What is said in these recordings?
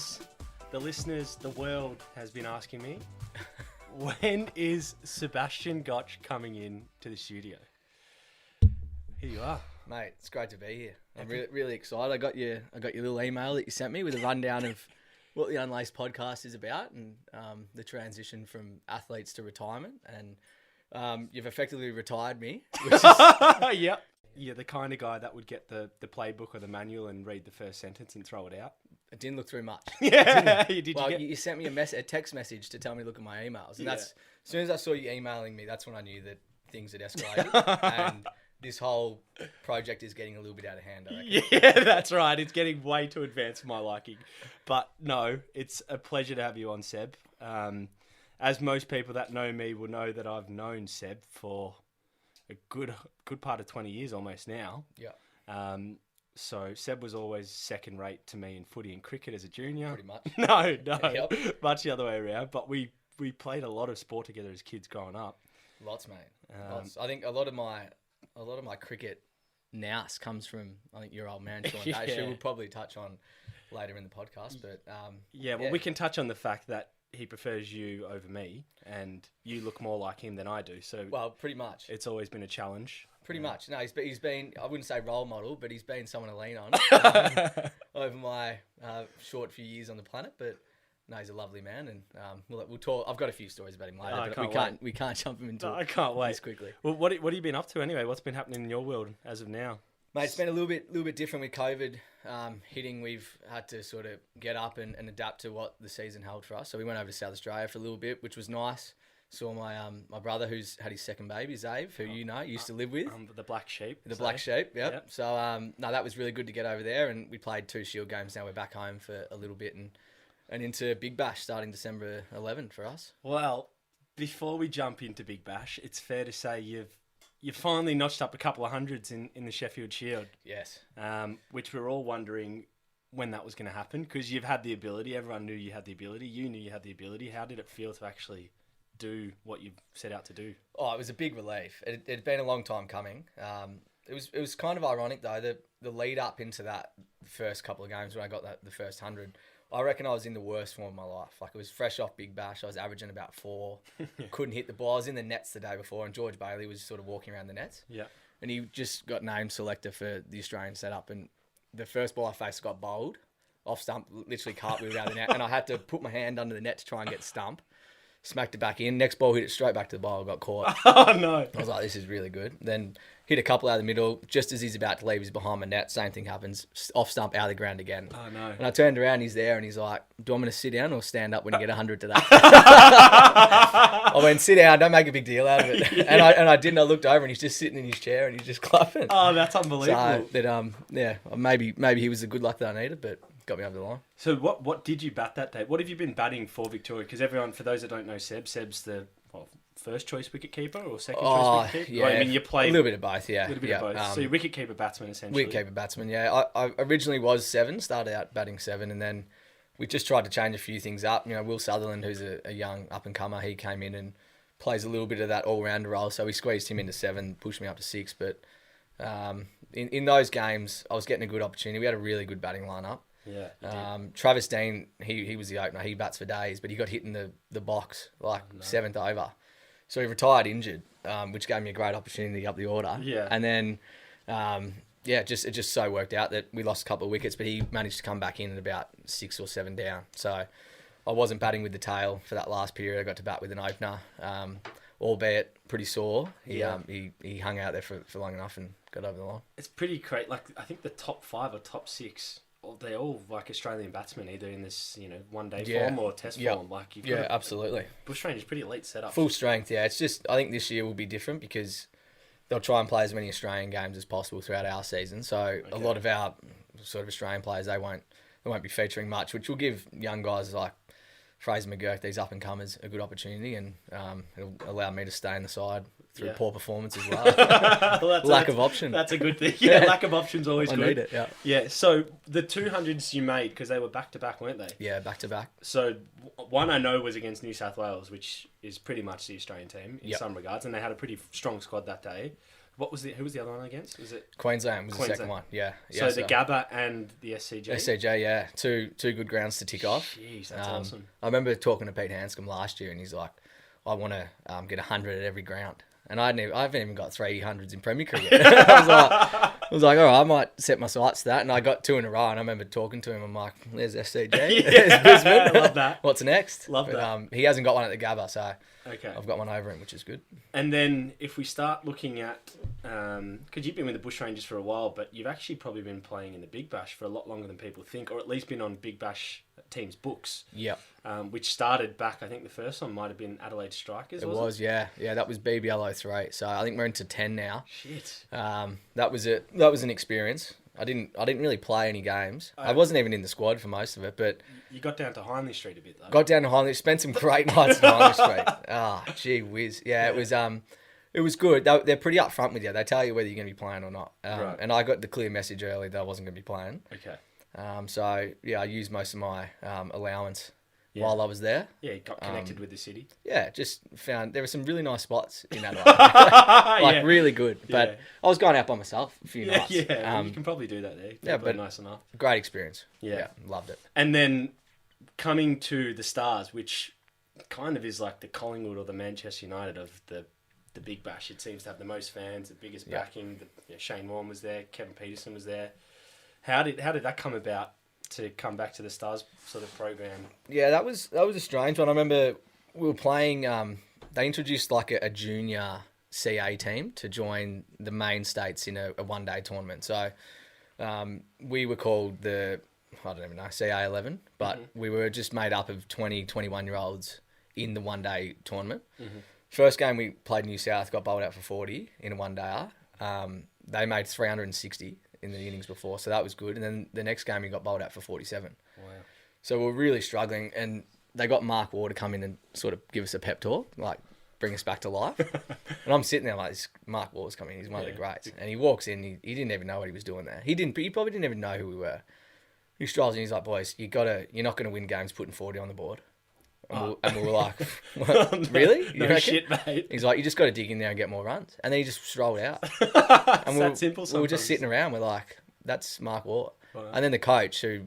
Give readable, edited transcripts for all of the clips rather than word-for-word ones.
fans, the listeners, the world has been asking me, when is Sebastian Gotch coming in to the studio? Here you are. Mate, it's great to be here. I'm really excited. I got your little email that you sent me with a rundown of what the Unlaced podcast is about and the transition from athletes to retirement. And you've effectively retired me. Which is... Yep. You're the kind of guy that would get the playbook or the manual and read the first sentence and throw it out. I didn't look through much. Yeah. You sent me a text message to tell me to look at my emails. And that's as soon as I saw you emailing me, that's when I knew that things had escalated. And this whole project is getting a little bit out of hand, I reckon. Yeah, that's right. It's getting way too advanced for my liking. But no, it's a pleasure to have you on, Seb. As most people that know me will know that I've known Seb for a good part of 20 years almost now. Yeah. So Seb was always second rate to me in footy and cricket as a junior. Pretty much. No. Yep. Much the other way around. But we played a lot of sport together as kids growing up. Lots, mate. Lots. I think a lot of my cricket nous comes from, I think, your old man, Sean Dash, who we'll probably touch on later in the podcast. But we can touch on the fact that he prefers you over me, and you look more like him than I do. So, well, pretty much. It's always been a challenge. Pretty much. No, he's been, I wouldn't say role model, but he's been someone to lean on over my short few years on the planet. But no, he's a lovely man, and we'll talk. I've got a few stories about him later, but we can't jump him into I can't wait this quickly. Well, what have you been up to anyway? What's been happening in your world as of now? Mate, it's been a little bit different with COVID hitting. We've had to sort of get up and adapt to what the season held for us. So we went over to South Australia for a little bit, which was nice. Saw my brother who's had his second baby, Zave, who used to live with. The black sheep. Black sheep, yep. So that was really good to get over there, and we played 2 Shield games. Now we're back home for a little bit and into Big Bash starting December 11 for us. Well, before we jump into Big Bash, it's fair to say you've finally notched up a couple of hundreds in the Sheffield Shield. Yes. Which we're all wondering when that was going to happen, because you've had the ability. Everyone knew you had the ability. You knew you had the ability. How did it feel to actually do what you've set out to do? Oh, it was a big relief. It had been a long time coming. It was kind of ironic though, the lead up into that first couple of games when I got the first 100. I reckon I was in the worst form of my life. Like, it was fresh off Big Bash. I was averaging about 4. Couldn't hit the ball. I was in the nets the day before, and George Bailey was sort of walking around the nets. Yeah. And he just got named selector for the Australian setup. And the first ball I faced got bowled off stump, literally cartwheeled out of the net. And I had to put my hand under the net to try and get stump. Smacked it back in. Next ball hit it straight back to the bowl. Got caught. Oh, no. I was like, this is really good. Then hit a couple out of the middle. Just as he's about to leave, he's behind my net. Same thing happens. Off stump, out of the ground again. Oh, no. And I turned around, he's there, and he's like, do you want me to sit down or stand up when you get 100 today? I went, sit down, don't make a big deal out of it. Yeah. And I didn't. I looked over, and he's just sitting in his chair, and he's just clapping. Oh, that's unbelievable. So, maybe he was the good luck that I needed, but got me over the line. So what did you bat that day? What have you been batting for Victoria? Because everyone, for those that don't know Seb's the first choice wicket keeper or second choice wicket keeper? Yeah. Well, I mean, you play a little bit of both, yeah. A little bit of both. So you're wicket keeper batsman, essentially. Wicket keeper batsman, yeah. I originally was 7, started out batting 7, and then we just tried to change a few things up. You know, Will Sutherland, who's a young up-and-comer, he came in and plays a little bit of that all-rounder role, so we squeezed him into 7, pushed me up to 6, but in those games, I was getting a good opportunity. We had a really good batting lineup. Yeah. Travis Dean, he was the opener. He bats for days, but he got hit in the box 7th over. So he retired injured, which gave me a great opportunity up the order. Yeah. And then, it just so worked out that we lost a couple of wickets, but he managed to come back in at about 6 or 7 down. So I wasn't batting with the tail for that last period. I got to bat with an opener, albeit pretty sore. He hung out there for long enough and got over the line. It's pretty great. Like, I think the top 5 or top 6, they're all like Australian batsmen, either in this, one-day form or test form. Like, Absolutely. Bushranger's pretty elite setup. Full strength, yeah. It's just, I think this year will be different because they'll try and play as many Australian games as possible throughout our season. So a lot of our sort of Australian players, they won't be featuring much, which will give young guys like Fraser McGurk, these up and comers, a good opportunity, and it'll allow me to stay in the side through poor performance as well. Well, Lack of option. That's a good thing. Yeah, lack of options always I good. need it, yeah. Yeah, so the 200s you made, because they were back-to-back, weren't they? Yeah, back to back. So one I know was against New South Wales, which is pretty much the Australian team in some regards, and they had a pretty strong squad that day. Who was the other one against? Was it Queensland was the second one. Yeah. So the Gabba and the SCG. SCG, yeah, two good grounds to tick off. Jeez, that's awesome. I remember talking to Pete Hanscom last year, and he's like, "I want to get 100 at every ground." And I haven't even got 300s in Premier Cricket. I was like, all right, I might set my sights to that. And I got 2 in a row. And I remember talking to him. I'm like, there's SCG. There's Brisbane. I love that. What's next? Love that. He hasn't got one at the Gabba, so okay. I've got one over him, which is good. And then if we start looking at, because you've been with the Bushrangers for a while, but you've actually probably been playing in the Big Bash for a lot longer than people think, or at least been on Big Bash teams' books. Yep. Which started back, I think the first one might have been Adelaide Strikers. It was, yeah. Yeah, that was BBL 03. So I think we're into 10 now. Shit. That was it. That was an experience. I didn't really play any games. I wasn't even in the squad for most of it, but you got down to Hindley Street a bit though. Got down to Hindley, spent some great nights at Hindley Street. Ah, gee whiz. Yeah, it was good. They're pretty upfront with you. They tell you whether you're going to be playing or not. Right. And I got the clear message early that I wasn't going to be playing. Okay. So yeah, I used most of my allowance while I was there. Yeah, you got connected with the city. Yeah, just found there were some really nice spots in Adelaide. Really good. But I was going out by myself a few nights. Yeah, you can probably do that there. Yeah, but nice enough. Great experience. Yeah, loved it. And then coming to the Stars, which kind of is like the Collingwood or the Manchester United of the Big Bash. It seems to have the most fans, the biggest backing. Shane Warne was there, Kevin Peterson was there. How did that come about to come back to the Stars sort of program? Yeah, that was a strange one. I remember we were playing. They introduced like a junior CA team to join the main states in a one-day tournament. So we were called I don't even know, CA 11, but we were just made up of 20, 21-year-olds in the one-day tournament. Mm-hmm. First game we played New South, got bowled out for 40 in a one-dayer. They made 360 in the innings before, so that was good. And then the next game we got bowled out for 47. Wow. So we were really struggling, and they got Mark Waugh to come in and sort of give us a pep talk, like bring us back to life. And I'm sitting there like, Mark Waugh's coming, he's one of the greats. And he walks in, he didn't even know what he was doing there. He probably didn't even know who we were. He strolls in, he's like, boys, you're not going to win games putting 40 on the board. And we were like, really? No shit, mate. He's like, you just got to dig in there and get more runs. And then he just strolled out. And that simple sometimes. We were just sitting around. We're like, that's Mark Waugh. Wow. And then the coach, who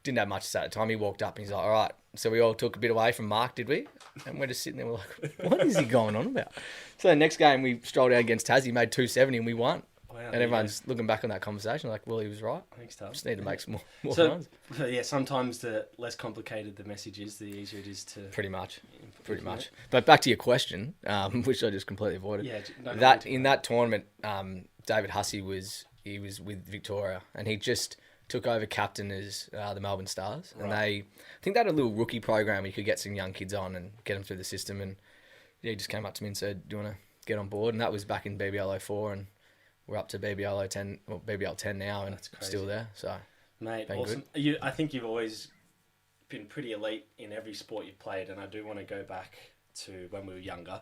didn't have much to say at the time, he walked up and he's like, all right. So we all took a bit away from Mark, did we? And we're just sitting there, we're like, what is he going on about? So the next game, we strolled out against Tassie, made 270 and we won. Wow, and everyone's looking back on that conversation like, well, he was right. Thanks, Tom. Just need to make some more runs. Yeah, sometimes the less complicated the message is, the easier it is to... Pretty much. But back to your question, which I just completely avoided. Yeah, in that tournament, David Hussey was with Victoria, and he just took over captain as the Melbourne Stars. Right. And I think they had a little rookie program where you could get some young kids on and get them through the system. And he just came up to me and said, do you want to get on board? And that was back in BBL 04, and we're up to BBL 10, well, BBL 10 now, and still there. So, mate, awesome. I think you've always been pretty elite in every sport you've played, and I do want to go back to when we were younger,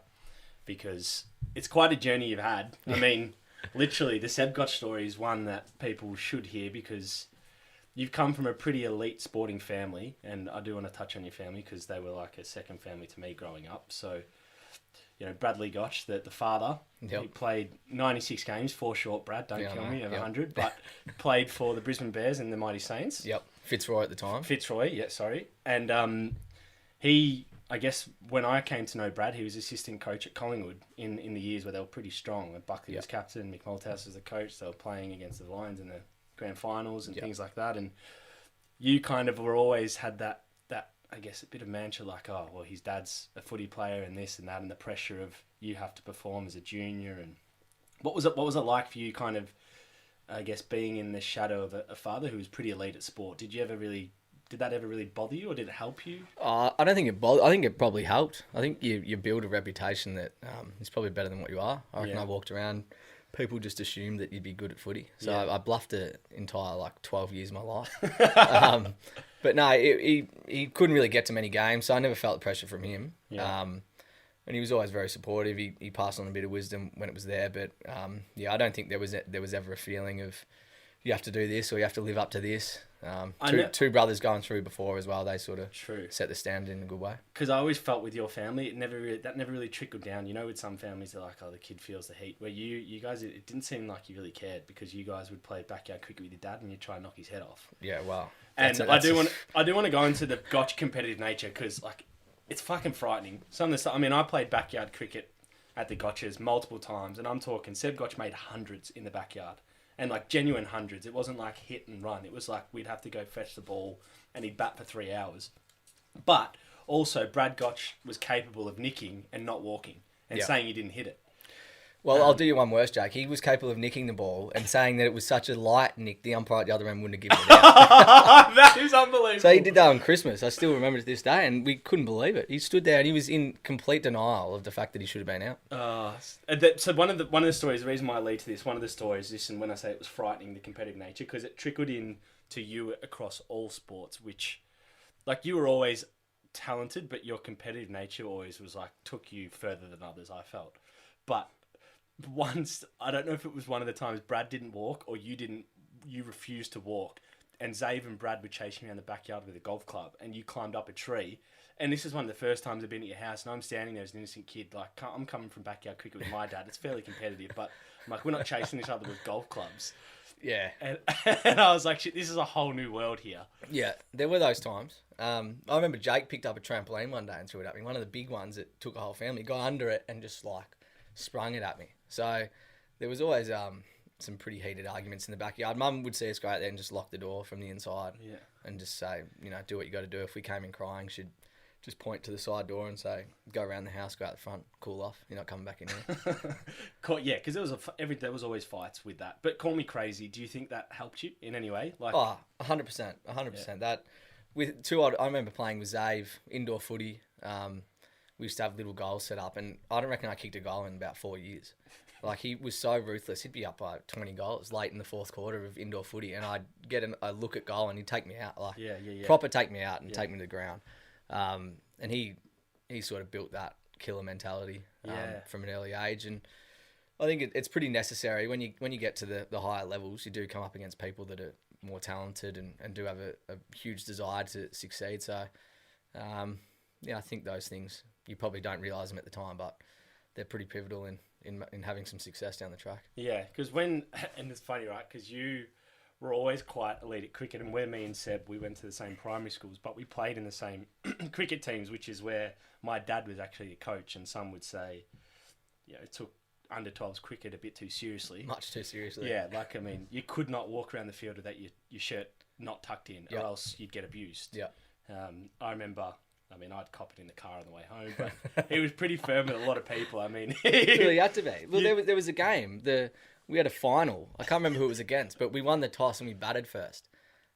because it's quite a journey you've had. I mean, literally, the Seb Gotch story is one that people should hear, because you've come from a pretty elite sporting family, and I do want to touch on your family because they were like a second family to me growing up. So, you know, Bradley Gotch, the father, he played 96 games, 4 short, Brad, don't kill me, over 100, but played for the Brisbane Bears and the Mighty Saints. Yep, Fitzroy at the time. Fitzroy, yeah, sorry. And he, I guess, when I came to know Brad, he was assistant coach at Collingwood in the years where they were pretty strong. When Buckley was captain, Mick Malthouse was the coach, they were playing against the Lions in the grand finals and things like that. And you kind of were always had that I guess, a bit of mantra like, oh, well, his dad's a footy player and this and that, and the pressure of you have to perform as a junior. And what was it like for you, kind of, I guess, being in the shadow of a father who was pretty elite at sport? Did that ever really bother you, or did it help you? I don't think it bothered. I think it probably helped. I think you build a reputation that is probably better than what you are. I reckon I walked around, people just assumed that you'd be good at footy. So I bluffed the entire 12 years of my life. But no, he couldn't really get to many games, so I never felt the pressure from him. Yeah. and he was always very supportive. He passed on a bit of wisdom when it was there, but I don't think there was ever a feeling of you have to do this or you have to live up to this. Two brothers going through before as well. They sort of set the standard in a good way. Because I always felt with your family, that never really trickled down. You know, with some families, they're like, oh, the kid feels the heat. Where you guys, it didn't seem like you really cared because you guys would play backyard cricket with your dad and you'd try and knock his head off. Yeah, wow. And I do want to go into the Gotch competitive nature because like it's fucking frightening. I played backyard cricket at the Gotches multiple times, and I'm talking Seb Gotch made hundreds in the backyard. And like genuine hundreds. It wasn't like hit and run. It was like we'd have to go fetch the ball and he'd bat for 3 hours. But also Brad Gotch was capable of nicking and not walking and saying he didn't hit it. Well, I'll do you one worse, Jake. He was capable of nicking the ball and saying that it was such a light nick, the umpire at the other end wouldn't have given it out. That is unbelievable. So he did that on Christmas. I still remember it to this day, and we couldn't believe it. He stood there and he was in complete denial of the fact that he should have been out. So one of the stories, the reason why I lead to this, one of the stories, and when I say it was frightening, the competitive nature, because it trickled in to you across all sports, which, like, you were always talented, but your competitive nature always was like took you further than others, I felt. But once, I don't know if it was one of the times Brad didn't walk or you refused to walk, and Zave and Brad were chasing around the backyard with a golf club and you climbed up a tree, and this is one of the first times I've been at your house and I'm standing there as an innocent kid, like I'm coming from backyard cricket with my dad, it's fairly competitive, but I'm like, we're not chasing each other with golf clubs. Yeah. And I was like, shit, this is a whole new world here. Yeah, there were those times. I remember Jake picked up a trampoline one day and threw it at me, one of the big ones that took a whole family, got under it and just like sprung it at me. So there was always some pretty heated arguments in the backyard. Mum would see us go out there and just lock the door from the inside and just say, do what you got to do. If we came in crying, she'd just point to the side door and say, go around the house, go out the front, cool off. You're not coming back in here. Yeah, because there was always fights with that. But call me crazy. Do you think that helped you in any way? Like, 100%. Yeah. That with I remember playing with Zave, indoor footy. We used to have little goals set up, and I don't reckon I kicked a goal in about 4 years. Like, he was so ruthless. He'd be up by 20 goals late in the fourth quarter of indoor footy, and I'd get a look at goal, and he'd take me out. Like, proper take me out and take me to the ground. And he sort of built that killer mentality from an early age, and I think it's pretty necessary when you get to the higher levels. You do come up against people that are more talented and do have a huge desire to succeed. So, I think those things, you probably don't realise them at the time, but they're pretty pivotal in having some success down the track. Yeah, because and it's funny, right? Because you were always quite elite at cricket, and me and Seb, we went to the same primary schools, but we played in the same cricket teams, which is where my dad was actually a coach, and some would say, it took under 12s cricket a bit too seriously. Much too seriously. Yeah, you could not walk around the field without your shirt not tucked in, or else you'd get abused. Yeah. I remember, I'd cop it in the car on the way home, but he was pretty firm with a lot of people. It really had to be. Well, there was a game. We had a final. I can't remember who it was against, but we won the toss and we batted first.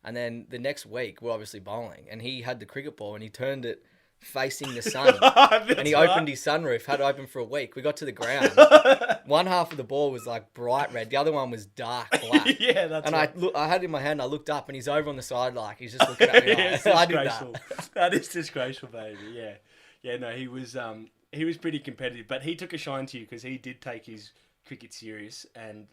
And then the next week, we're obviously bowling, and he had the cricket ball and he turned it facing the sun. And he opened his sunroof, had it open for a week. We got to the ground. One half of the ball was like bright red. The other one was dark black. Yeah, that's right. I had it in my hand. I looked up and he's over on the side like he's just looking at me. Like, I did that. That is disgraceful, baby. Yeah. Yeah, no, he was pretty competitive, but he took a shine to you because he did take his cricket serious, and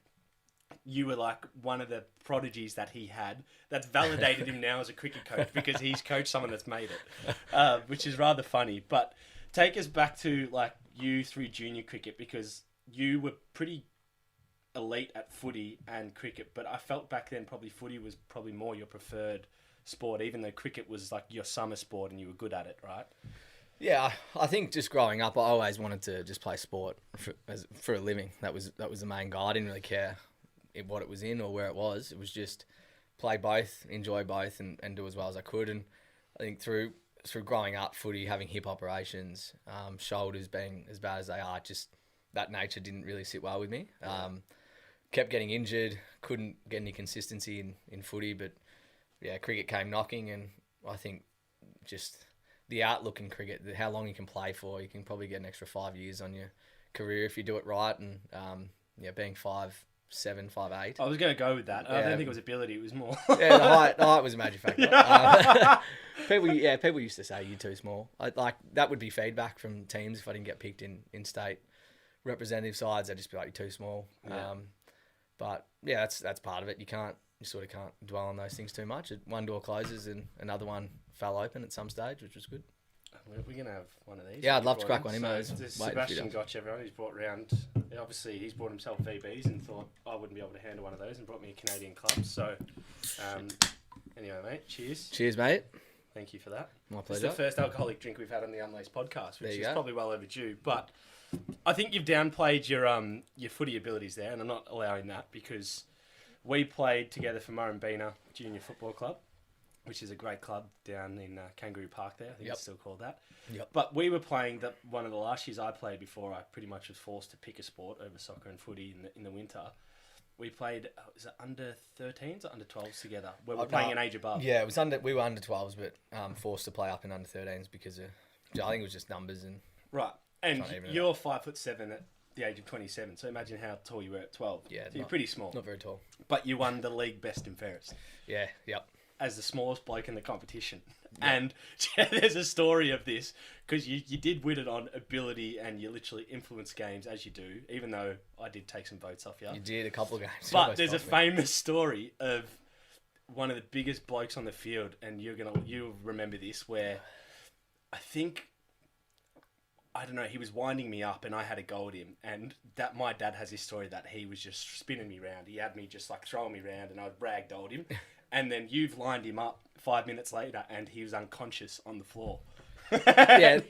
you were like one of the prodigies that he had that's validated him now as a cricket coach because he's coached someone that's made it, which is rather funny. But take us back to like you through junior cricket, because you were pretty elite at footy and cricket, but I felt back then probably footy was probably more your preferred sport, even though cricket was like your summer sport and you were good at it, right? Yeah, I think just growing up, I always wanted to just play sport for a living. That was the main goal. I didn't really care what it was in or where it was. It was just play both, enjoy both, and do as well as I could. And I think through growing up, footy, having hip operations, shoulders being as bad as they are, just that nature didn't really sit well with me. Kept getting injured, couldn't get any consistency in footy, but yeah, cricket came knocking, and I think just the outlook in cricket, how long you can play for, you can probably get an extra 5 years on your career if you do it right, and being 5'7", 5'7", 5'8". I was going to go with that. I Yeah. don't think it was ability. It was more. Yeah, the height was a major factor. People used to say you're too small. That would be feedback from teams if I didn't get picked in state representative sides. They'd just be like, you're too small. Yeah. But yeah, that's part of it. You sort of can't dwell on those things too much. One door closes and another one fell open at some stage, which was good. We're going to have one of these. Yeah, I'd love to crack one in. So Sebastian Gotch, everyone, he's brought around. Obviously, he's brought himself VBs and thought I wouldn't be able to handle one of those, and brought me a Canadian club. So, anyway, mate, cheers. Cheers, mate. Thank you for that. My pleasure. It's the first alcoholic drink we've had on the Unlaced podcast, which is go. probably well overdue. But I think you've downplayed your footy abilities there, and I'm not allowing that because we played together for Murrumbina Junior Football Club, which is a great club down in Kangaroo Park there. I think it's still called that. Yep. But we were playing one of the last years I played before I pretty much was forced to pick a sport over soccer and footy in the winter. We played, was it under 13s or under 12s together? Where we're playing an age above. Yeah, it was we were under 12s, but forced to play up in under 13s because I think it was just numbers and. Right. And you're 5'7" at the age of 27, so imagine how tall you were at 12. Yeah. So you're pretty small. Not very tall. But you won the league best and fairest. Yeah, yep. As the smallest bloke in the competition. Yep. And there's a story of this, because you did win it on ability and you literally influenced games as you do, even though I did take some votes off you. You did a couple of games. But there's a famous story of one of the biggest blokes on the field, and you'll remember this, where I think, I don't know, he was winding me up and I had a go at him, and that my dad has this story that he was just spinning me round. He had me just like throwing me round and I ragdolled him. And then you've lined him up 5 minutes later and he was unconscious on the floor. Yeah,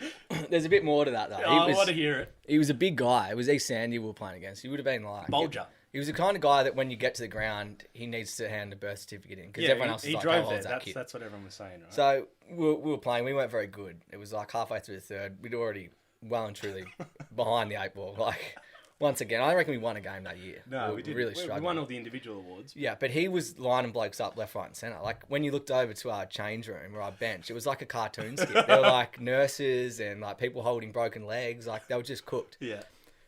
there's a bit more to that though. I want to hear it. He was a big guy. It was East Sandy we were playing against. He would have been like... Bulger. He was the kind of guy that when you get to the ground, he needs to hand a birth certificate in. Because everyone else is he like, drove how there. old's that kid? That's what everyone was saying, right? So we were playing. We weren't very good. It was like halfway through the third. We'd already well and truly behind the 8 ball. Like, once again, I reckon we won a game that year. No, we didn't. Really struggling. We won all the individual awards. Yeah, but he was lining blokes up left, right and centre. Like, when you looked over to our change room or our bench, it was like a cartoon skit. There were, like, nurses and, like, people holding broken legs. Like, they were just cooked. Yeah.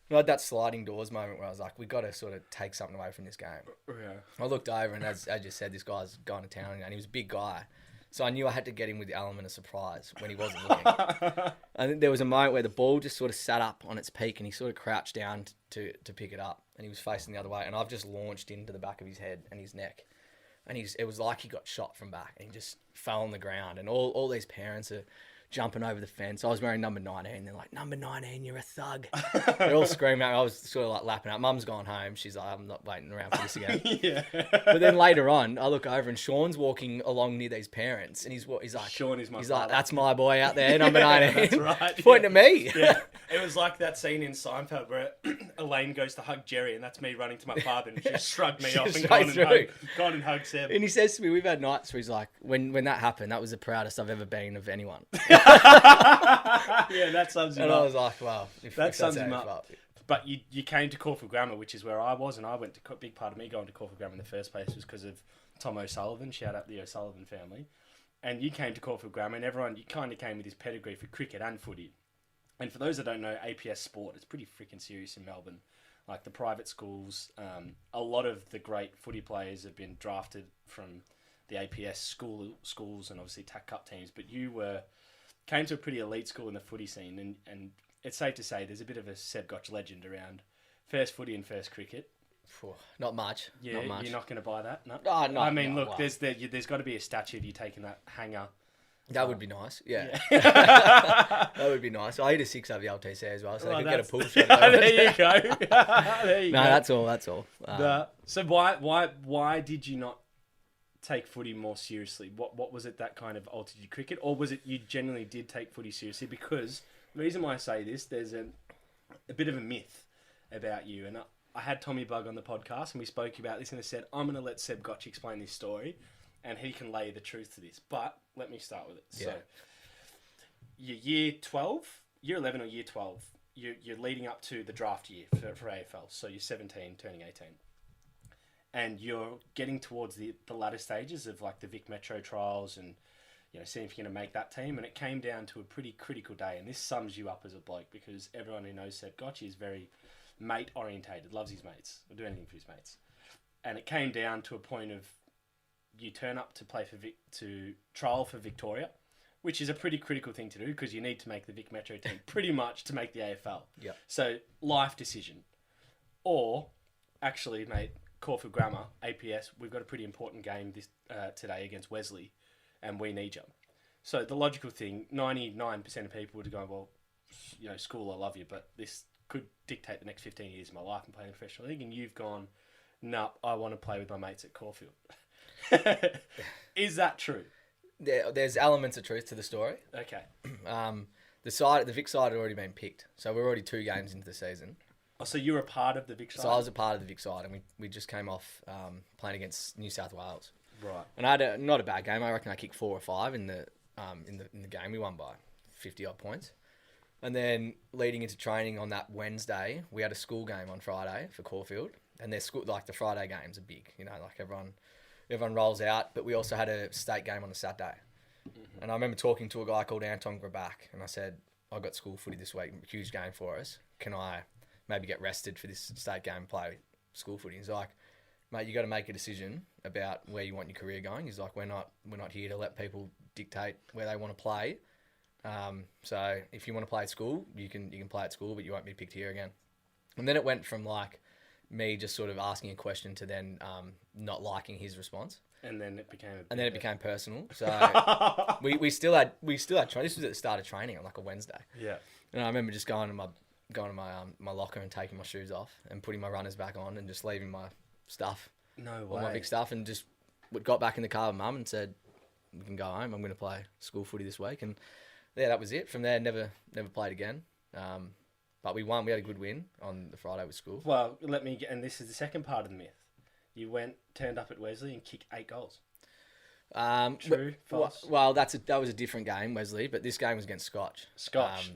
I had that sliding doors moment where I was like, we got to sort of take something away from this game. Yeah. I looked over and as you said, this guy's going to town and he was a big guy. So I knew I had to get him with the element of surprise when he wasn't looking. I think there was a moment where the ball just sort of sat up on its peak and he sort of crouched down to pick it up and he was facing the other way and I've just launched into the back of his head and his neck. And it was like he got shot from back and he just fell on the ground and all these parents are jumping over the fence. I was wearing number 19. They're like, number 19, you're a thug. They're all screaming at me. I was sort of like lapping out. Mum's gone home. She's like, I'm not waiting around for this again. Yeah. But then later on, I look over and Sean's walking along near these parents and he's like, Sean is my He's father. like, that's my boy out there, number 19. That's right. He's pointing at me. Yeah. It was like that scene in Seinfeld where Elaine goes to hug Jerry and that's me running to my father and she shrugged me off and gone and hugged Seb. And he says to me, we've had nights where he's like, when that happened, that was the proudest I've ever been of anyone. Yeah, that sums him And up. I was like, wow. That sums him up. But you came to Caulfield Grammar, which is where I was, and I went to, a big part of me going to Caulfield Grammar in the first place was because of Tom O'Sullivan. Shout out the O'Sullivan family. And you came to Caulfield Grammar, and you kind of came with this pedigree for cricket and footy. And for those that don't know, APS sport, it's pretty freaking serious in Melbourne. Like the private schools, a lot of the great footy players have been drafted from the APS schools and obviously TAC Cup teams. But you came to a pretty elite school in the footy scene, and it's safe to say there's a bit of a Seb Gotch legend around first footy and first cricket. Not much. Yeah, not much. You're not going to buy that? No? Oh, no. I mean, no, look, wow. there's got to be a statue of you taking that hanger. That would be nice. Yeah. That would be nice. I eat a 6 over the LTC as well, so I could get a pull shot. There you go. There you go. No, that's all. So why did you not take footy more seriously? What was it that kind of altered your cricket? Or was it you genuinely did take footy seriously? Because the reason why I say this, there's a bit of a myth about you. And I had Tommy Bug on the podcast and we spoke about this and I said, I'm going to let Seb Gotch explain this story and he can lay the truth to this. But let me start with it. Yeah. So your year 12, year 11 or year 12, you're leading up to the draft year for AFL. So you're 17, turning 18. And you're getting towards the latter stages of like the Vic Metro trials and, you know, seeing if you're going to make that team. And it came down to a pretty critical day. And this sums you up as a bloke because everyone who knows Seb Gotch is very mate orientated, loves his mates, will do anything for his mates. and it came down to a point of you turn up to play to trial for Victoria, which is a pretty critical thing to do because you need to make the Vic Metro team pretty much to make the AFL. Yeah. So life decision, or actually, mate, Caulfield Grammar APS. We've got a pretty important game today against Wesley, and we need you. So the logical thing, 99% of people would go, well, school, I love you, but this could dictate the next 15 years of my life and playing professional league. And you've gone, no, I want to play with my mates at Caulfield. Is that true? There's elements of truth to the story. Okay. The Vic side had already been picked, so we're already 2 games into the season. Oh, so you're a part of the Vic side? So I was a part of the Vic side, and we just came off playing against New South Wales. Right. And I had not a bad game. I reckon I kicked 4 or 5 in the game. We won by 50 odd points. And then leading into training on that Wednesday, we had a school game on Friday for Caulfield, and their school, like the Friday games are big. Like everyone rolls out. But we also had a state game on a Saturday. Mm-hmm. And I remember talking to a guy called Anton Grabak, and I said, I got school footy this week, huge game for us. Can I maybe get rested for this state game and play school footy? He's like, mate, you got to make a decision about where you want your career going. He's like, we're not here to let people dictate where they want to play. So if you want to play at school, you can play at school, but you won't be picked here again. And then it went from like me just sort of asking a question to then not liking his response. And then it became personal. So we still had training. This was at the start of training on like a Wednesday. Yeah. And I remember just going to my locker and taking my shoes off and putting my runners back on and just leaving my stuff. No way. All my big stuff, and just got back in the car with Mum and said, we can go home. I'm going to play school footy this week. And yeah, that was it. From there, never played again. But we won. We had a good win on the Friday with school. Well, and this is the second part of the myth. You turned up at Wesley and kicked 8 goals. True, false? Well, that was a different game, Wesley, but this game was against Scotch.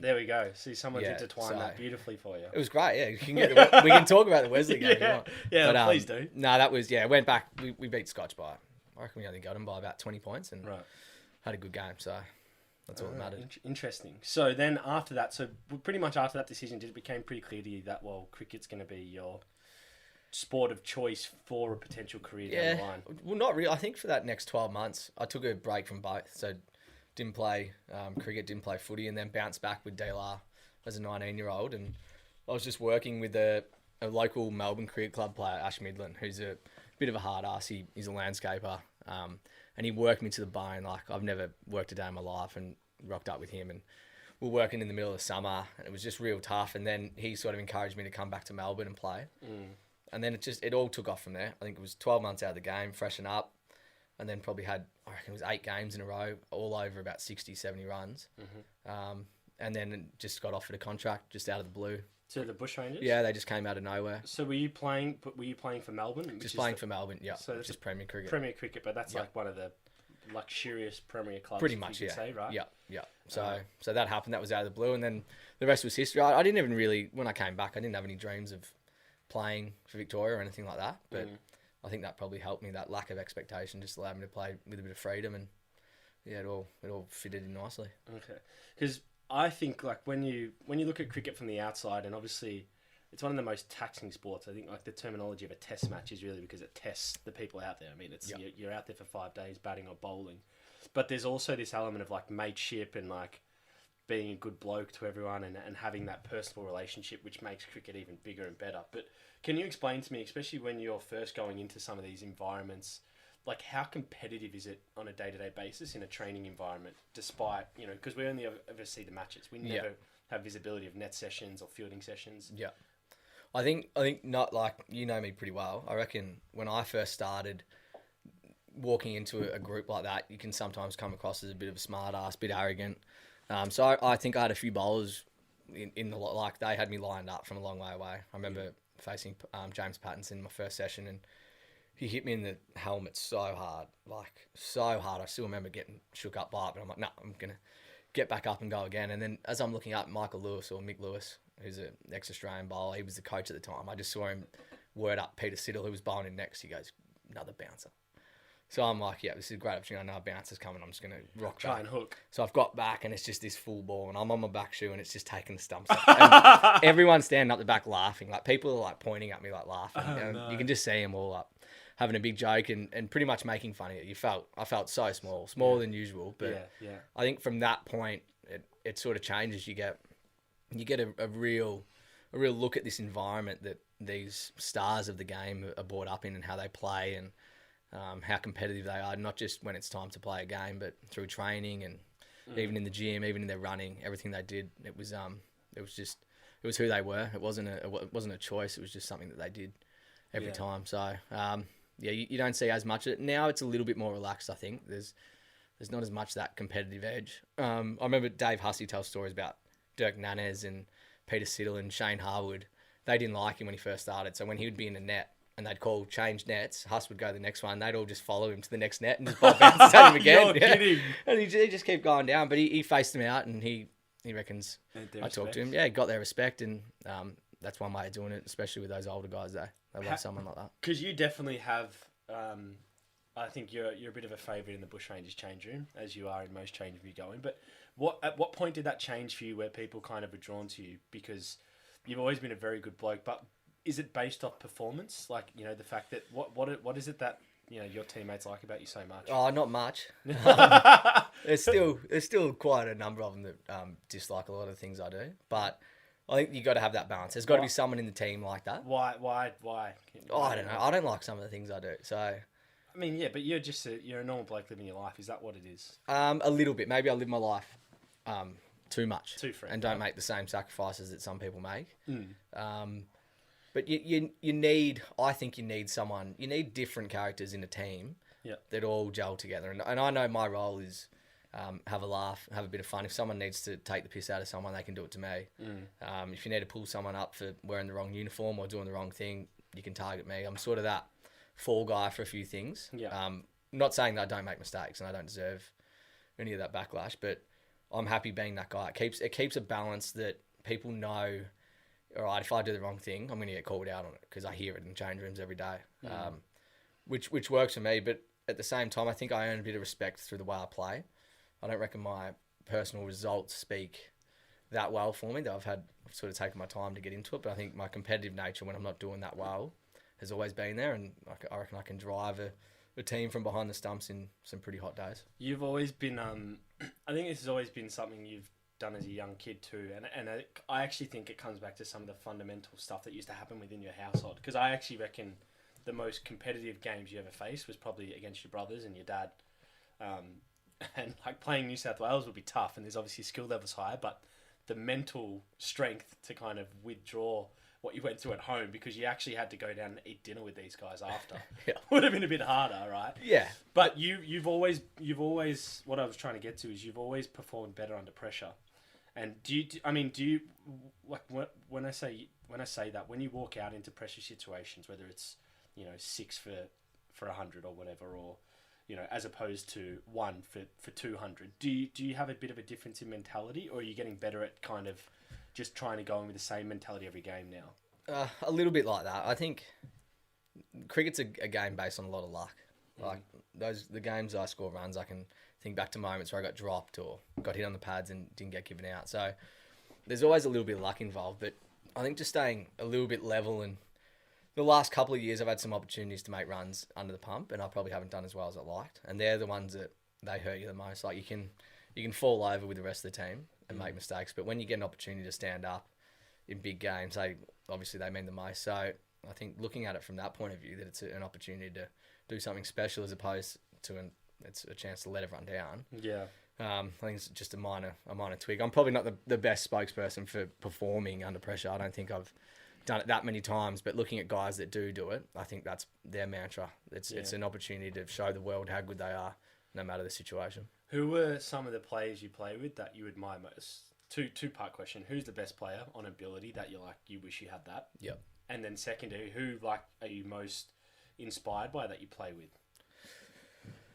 There we go. See, someone's intertwined that beautifully for you. It was great, yeah. We can talk about the Wesley game if you want. Yeah, but, please do. No, that was, went back. We beat Scotch by, I reckon we only got them by about 20 points and had a good game, so that's all that mattered. Interesting. So then after that, pretty much after that decision, it became pretty clear to you that, well, cricket's going to be your sport of choice for a potential career down the line? Well, not really. I think for that next 12 months, I took a break from both. So didn't play cricket, didn't play footy, and then bounced back with DLR as a 19-year-old. And I was just working with a local Melbourne cricket club player, Ash Midland, who's a bit of a hard ass. He's a landscaper. And he worked me to the bone. Like, I've never worked a day in my life, and rocked up with him. And we were working in the middle of the summer, and it was just real tough. And then he sort of encouraged me to come back to Melbourne and play. And then it all took off from there. I think it was 12 months out of the game, freshen up, and then probably had, I reckon it was 8 games in a row, all over about 60, 70 runs. And then just got offered a contract just out of the blue. To the Bushrangers? Yeah, they just came out of nowhere. So were you playing for Melbourne? Just playing for Melbourne, yeah. So just Premier Cricket. Premier Cricket, but that's like one of the luxurious Premier clubs. Pretty much, yeah. Say, right? Yeah. So that happened. That was out of the blue, and then the rest was history. I didn't even really, when I came back, I didn't have any dreams of playing for Victoria or anything like that. But I think that probably helped me. That lack of expectation just allowed me to play with a bit of freedom, and it all fitted in nicely. Okay, because I think like when you look at cricket from the outside, and obviously it's one of the most taxing sports. I think like the terminology of a test match is really because it tests the people out there. I mean, it's you're out there for 5 days batting or bowling, but there's also this element of like mateship and like being a good bloke to everyone and having that personal relationship, which makes cricket even bigger and better. But can you explain to me, especially when you're first going into some of these environments, like how competitive is it on a day-to-day basis in a training environment, despite, because we only ever see the matches. We never have visibility of net sessions or fielding sessions. Yeah. I think not, like, you know me pretty well. I reckon when I first started walking into a group like that, you can sometimes come across as a bit of a smart ass, a bit arrogant. So I think I had a few bowlers in the like they had me lined up from a long way away. I remember facing James Pattinson in my first session, and he hit me in the helmet so hard. I still remember getting shook up by it, but I'm like, no, I'm gonna get back up and go again. And then as I'm looking up, Michael Lewis, or Mick Lewis, who's an ex-Australian bowler, he was the coach at the time. I just saw him word up Peter Siddle, who was bowling in next. He goes, another bouncer. So I'm like, yeah, this is a great opportunity. I know a bouncer's coming. I'm just going to rock Try back. and hook. So I've got back, and it's just this full ball, and I'm on my back shoe, and it's just taking the stumps up. And everyone's standing up the back laughing. Like, people are, like, pointing at me, like, laughing. No. You can just see them all up. having a big joke and pretty much making fun of it. I felt so smaller than usual. But I think from that point, it sort of changes. You get a real look at this environment that these stars of the game are brought up in and how they play and how competitive they are, not just when it's time to play a game, but through training and even in the gym, even in their running, everything they did. It was who they were. It wasn't a choice. It was just something that they did every time. So you don't see as much of it now. It's a little bit more relaxed. I think there's not as much that competitive edge. I remember Dave Hussey tells stories about Dirk Nannes and Peter Siddle and Shane Harwood. They didn't like him when he first started. So when he would be in a net and they'd call change nets, Huss would go to the next one. They'd all just follow him to the next net and just bob bounces at him again. You're kidding. And he just kept going down. But he faced them out and he reckons I talked to him. Yeah, he got their respect and that's one way of doing it, especially with those older guys though. They love someone like that. Because you definitely have... I think you're a bit of a favourite in the Bushrangers change room, as you are in most change rooms you're going. But at what point did that change for you where people kind of were drawn to you? Because you've always been a very good bloke, but is it based off performance? Like, the fact that what is it that your teammates like about you so much? Oh, not much. There's still quite a number of them that dislike a lot of the things I do, but I think you got to have that balance. There's got to be someone in the team like that. Why? Oh, I don't know. I don't like some of the things I do, so. I mean, yeah, but you're just you're a normal bloke living your life. Is that what it is? A little bit. Maybe I live my life too much. Too free. And don't make the same sacrifices that some people make. But I think you need different characters in a team that all gel together. And I know my role is have a laugh, have a bit of fun. If someone needs to take the piss out of someone, they can do it to me. If you need to pull someone up for wearing the wrong uniform or doing the wrong thing, you can target me. I'm sort of that fall guy for a few things. Not saying that I don't make mistakes and I don't deserve any of that backlash, but I'm happy being that guy. It keeps a balance that people know, all right, if I do the wrong thing, I'm going to get called out on it because I hear it in change rooms every day, which works for me. But at the same time, I think I earn a bit of respect through the way I play. I don't reckon my personal results speak that well for me, though I've sort of taken my time to get into it. But I think my competitive nature when I'm not doing that well has always been there, and I reckon I can drive a team from behind the stumps in some pretty hot days. You've always been, I think this has always been something you've done as a young kid too, and I actually think it comes back to some of the fundamental stuff that used to happen within your household, because I actually reckon the most competitive games you ever faced was probably against your brothers and your dad, and like playing New South Wales would be tough, and there's obviously skill levels higher, but the mental strength to kind of withdraw what you went through at home because you actually had to go down and eat dinner with these guys after would have been a bit harder, right? Yeah. But you've always what I was trying to get to is you've always performed better under pressure. And do you like when I say that, when you walk out into pressure situations, whether it's 6 for 100 or whatever, or as opposed to 1 for 200, do you have a bit of a difference in mentality, or are you getting better at kind of just trying to go in with the same mentality every game now? A little bit like that. I think cricket's a game based on a lot of luck. Like the games I score runs, I can think back to moments where I got dropped or got hit on the pads and didn't get given out. So there's always a little bit of luck involved. But I think just staying a little bit level, and the last couple of years I've had some opportunities to make runs under the pump, and I probably haven't done as well as I liked. And they're the ones that they hurt you the most. Like you can fall over with the rest of the team and make mistakes, but when you get an opportunity to stand up in big games, obviously they mean the most. So I think looking at it from that point of view, that it's an opportunity to do something special as opposed to it's a chance to let everyone down. Yeah. I think it's just a minor twig. I'm probably not the best spokesperson for performing under pressure. I don't think I've done it that many times, but looking at guys that do it, I think that's their mantra. It's an opportunity to show the world how good they are, no matter the situation. Who were some of the players you play with that you admire most? Two-part question. Who's the best player on ability that you wish you had that? Yep. And then secondary, who are you most inspired by that you play with?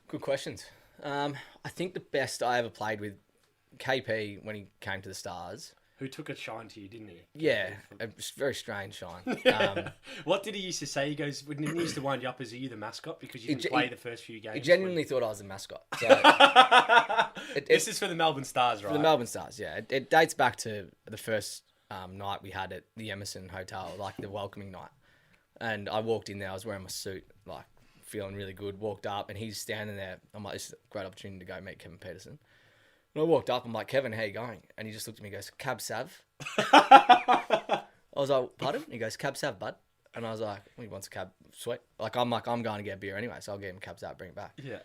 Good questions. I think the best I ever played with, KP, when he came to the Stars. Who took a shine to you, didn't he? Yeah, a very strange shine. What did he used to say? He goes, when he used to wind you up, as you the mascot because you didn't play the first few games? He genuinely thought I was the mascot. So this is for the Melbourne Stars, right? For the Melbourne Stars, yeah. It dates back to the first night we had at the Emerson Hotel, like the welcoming night. And I walked in there, I was wearing my suit, like feeling really good. Walked up and he's standing there. I'm like, this is a great opportunity to go meet Kevin Peterson. And I walked up. I'm like, Kevin, how you going? And he just looked at me and goes, Cab Sav. I was like, pardon? He goes, Cab Sav, bud. And I was like, well, he wants a cab. Sweet. I'm going to get a beer anyway, so I'll get him a Cab Sav, bring it back. Yeah.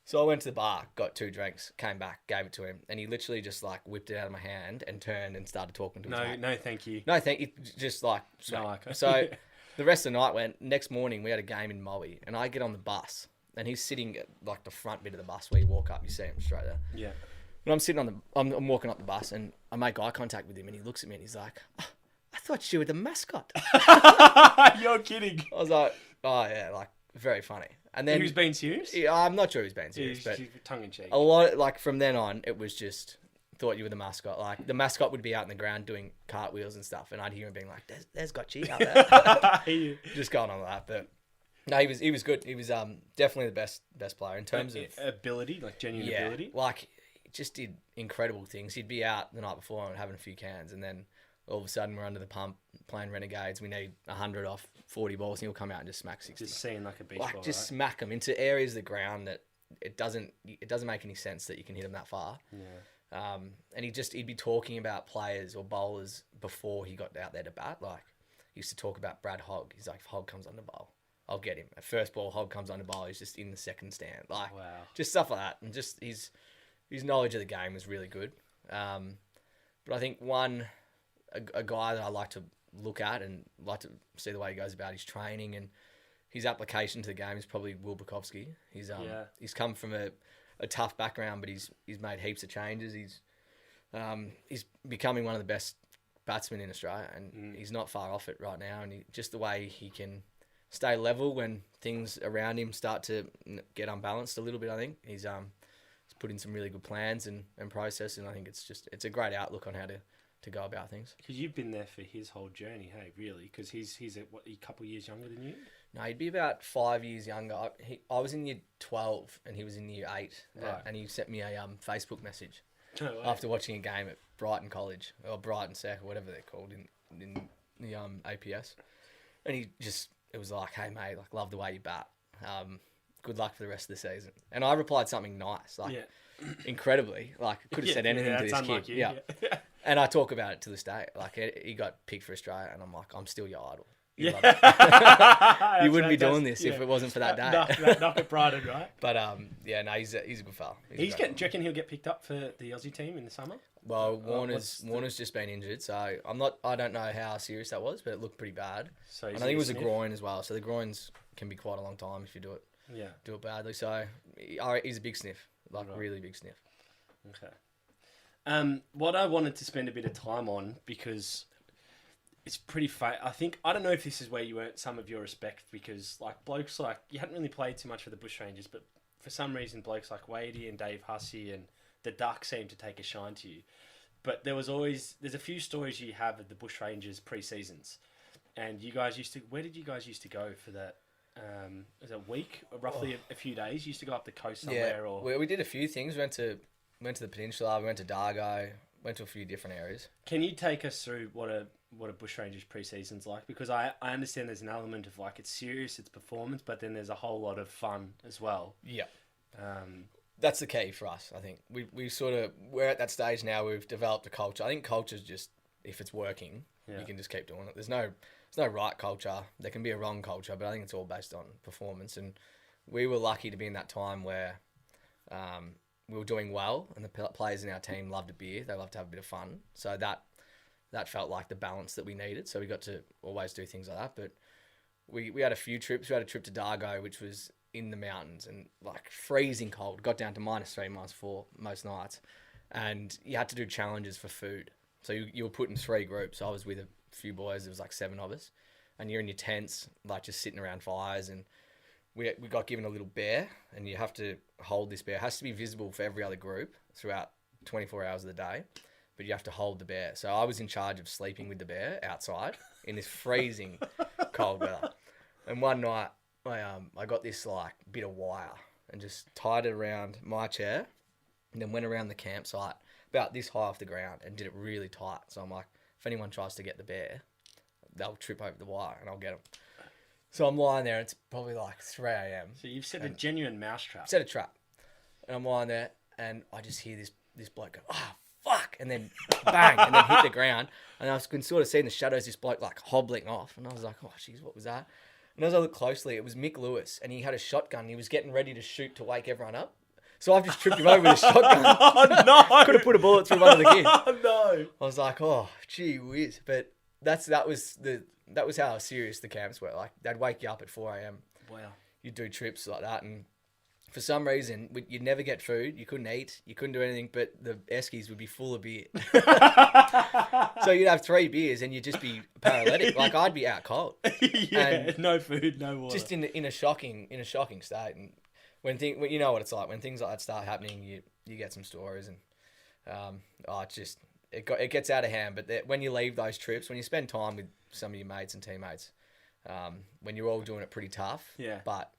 So I went to the bar, got 2 drinks, came back, gave it to him, and he literally just like whipped it out of my hand and turned and started talking to his mate. No, thank you. No, thank you. Just like, No, okay. So the rest of the night went, next morning we had a game in Moe, and I get on the bus, and he's sitting at like the front bit of the bus where you walk up, you see him straight there. Yeah. And I'm sitting I'm walking up the bus, and I make eye contact with him, and he looks at me and he's like, oh, I thought you were the mascot. You're kidding. I was like, oh yeah, like very funny. And then He was being serious? Yeah, I'm not sure he was being serious, but tongue in cheek. a lot, like from then on, it was just thought you were the mascot. Like the mascot would be out in the ground doing cartwheels and stuff, and I'd hear him being like, "There's Gotchy out there," just going on with that. But no, he was good. He was definitely the best player in terms of ability, like genuine ability. Like he just did incredible things. He'd be out the night before and having a few cans, and then all of a sudden we're under the pump playing Renegades. We need 100 off 40 balls, and he'll come out and just smack 60. Just seeing like a beach like ball, just right? smack them into areas of the ground that it doesn't make any sense that you can hit them that far. Yeah. And he'd be talking about players or bowlers before he got out there to bat. Like he used to talk about Brad Hogg. He's like, if Hogg comes on the bowl, I'll get him. At first ball, Hogg comes on the bowl. He's just in the second stand. Like Wow. just stuff like that. And just his knowledge of the game was really good. But I think a guy that I like to look at and like to see the way he goes about his training and his application to the game is probably Will Bukowski. He's come from a tough background, but he's made heaps of changes. He's becoming one of the best batsmen in Australia, and he's not far off it right now. And just the way he can stay level when things around him start to get unbalanced a little bit, I think he's put in some really good plans and process, and I think it's a great outlook on how to go about things. Because you've been there for his whole journey, hey, really? Because he's a couple of years younger than you? No, he'd be about 5 years younger. I was in year 12 and he was in year 8. Right. And he sent me a Facebook message No way. after watching a game at Brighton College, or Brighton Sec, or whatever they're called in the APS. And it was like, hey mate, like love the way you bat. Good luck for the rest of the season. And I replied something nice, like incredibly, like could have said anything to this kid. Yeah. And I talk about it to this day. Like he got picked for Australia, and I'm like, I'm still your idol. You wouldn't be doing this if it wasn't for that day. Not at Brighton, right? But no, he's a good fella. Do you reckon he'll get picked up for the Aussie team in the summer? Well, Warner's just been injured, so I don't know how serious that was, but it looked pretty bad. So and I think it was a groin as well. So the groins can be quite a long time if you do it badly. So he's a big sniff, really big sniff. Okay. What I wanted to spend a bit of time on, because it's pretty I don't know if this is where you earned some of your respect, because like blokes like, you hadn't really played too much for the Bushrangers, but for some reason blokes like Wadey and Dave Hussey and the Duck seemed to take a shine to you. But there's a few stories you have of the Bushrangers pre-seasons, and where did you guys used to go for that? Was it a week, or roughly a few days? You used to go up the coast somewhere, or we did a few things. We went to the Peninsula, we went to Dargo, went to a few different areas. Can you take us through what a Bushrangers pre-season's like? Because I understand there's an element of like, it's serious, it's performance, but then there's a whole lot of fun as well. Yeah. That's the key for us, I think. We're at that stage now, we've developed a culture. I think culture's just, if it's working, you can just keep doing it. There's no right culture. There can be a wrong culture, but I think it's all based on performance. And we were lucky to be in that time where we were doing well, and the players in our team loved a beer. They loved to have a bit of fun. So that felt like the balance that we needed. So we got to always do things like that. But we had a few trips. We had a trip to Dargo, which was in the mountains and like freezing cold. Got down to -3, -4 most nights. And you had to do challenges for food. So you were put in 3 groups. I was with a few boys. There was like 7 of us. And you're in your tents, like just sitting around fires. And we got given a little bear, and you have to hold this bear. It has to be visible for every other group throughout 24 hours of the day, but you have to hold the bear. So I was in charge of sleeping with the bear outside in this freezing cold weather. And one night I got this like bit of wire and just tied it around my chair, and then went around the campsite about this high off the ground and did it really tight. So I'm like, if anyone tries to get the bear, they'll trip over the wire and I'll get them. So I'm lying there. It's probably like 3 a.m. So you've set a genuine mousetrap. Set a trap. And I'm lying there, and I just hear this bloke go, "Ah, fuck!" And then bang, and then hit the ground. And I can sort of see in the shadows this bloke like hobbling off. And I was like, "Oh, jeez, what was that?" And as I looked closely, it was Mick Lewis, and he had a shotgun. And he was getting ready to shoot to wake everyone up. So I've just tripped him over with a shotgun. Oh no! Could have put a bullet through one of the kids. Oh no! I was like, "Oh, gee whiz!" But that was how serious the camps were. Like they'd wake you up at 4 a.m. Wow. You'd do trips like that, and for some reason, you'd never get food. You couldn't eat. You couldn't do anything, but the eskies would be full of beer. So you'd have 3 beers, and you'd just be paralytic. Like I'd be out cold. Yeah, and no food, no water. Just in a shocking state. And when you know what it's like when things like that start happening, you get some stories, and it gets out of hand. But when you leave those trips, when you spend time with some of your mates and teammates, when you're all doing it pretty tough, yeah, but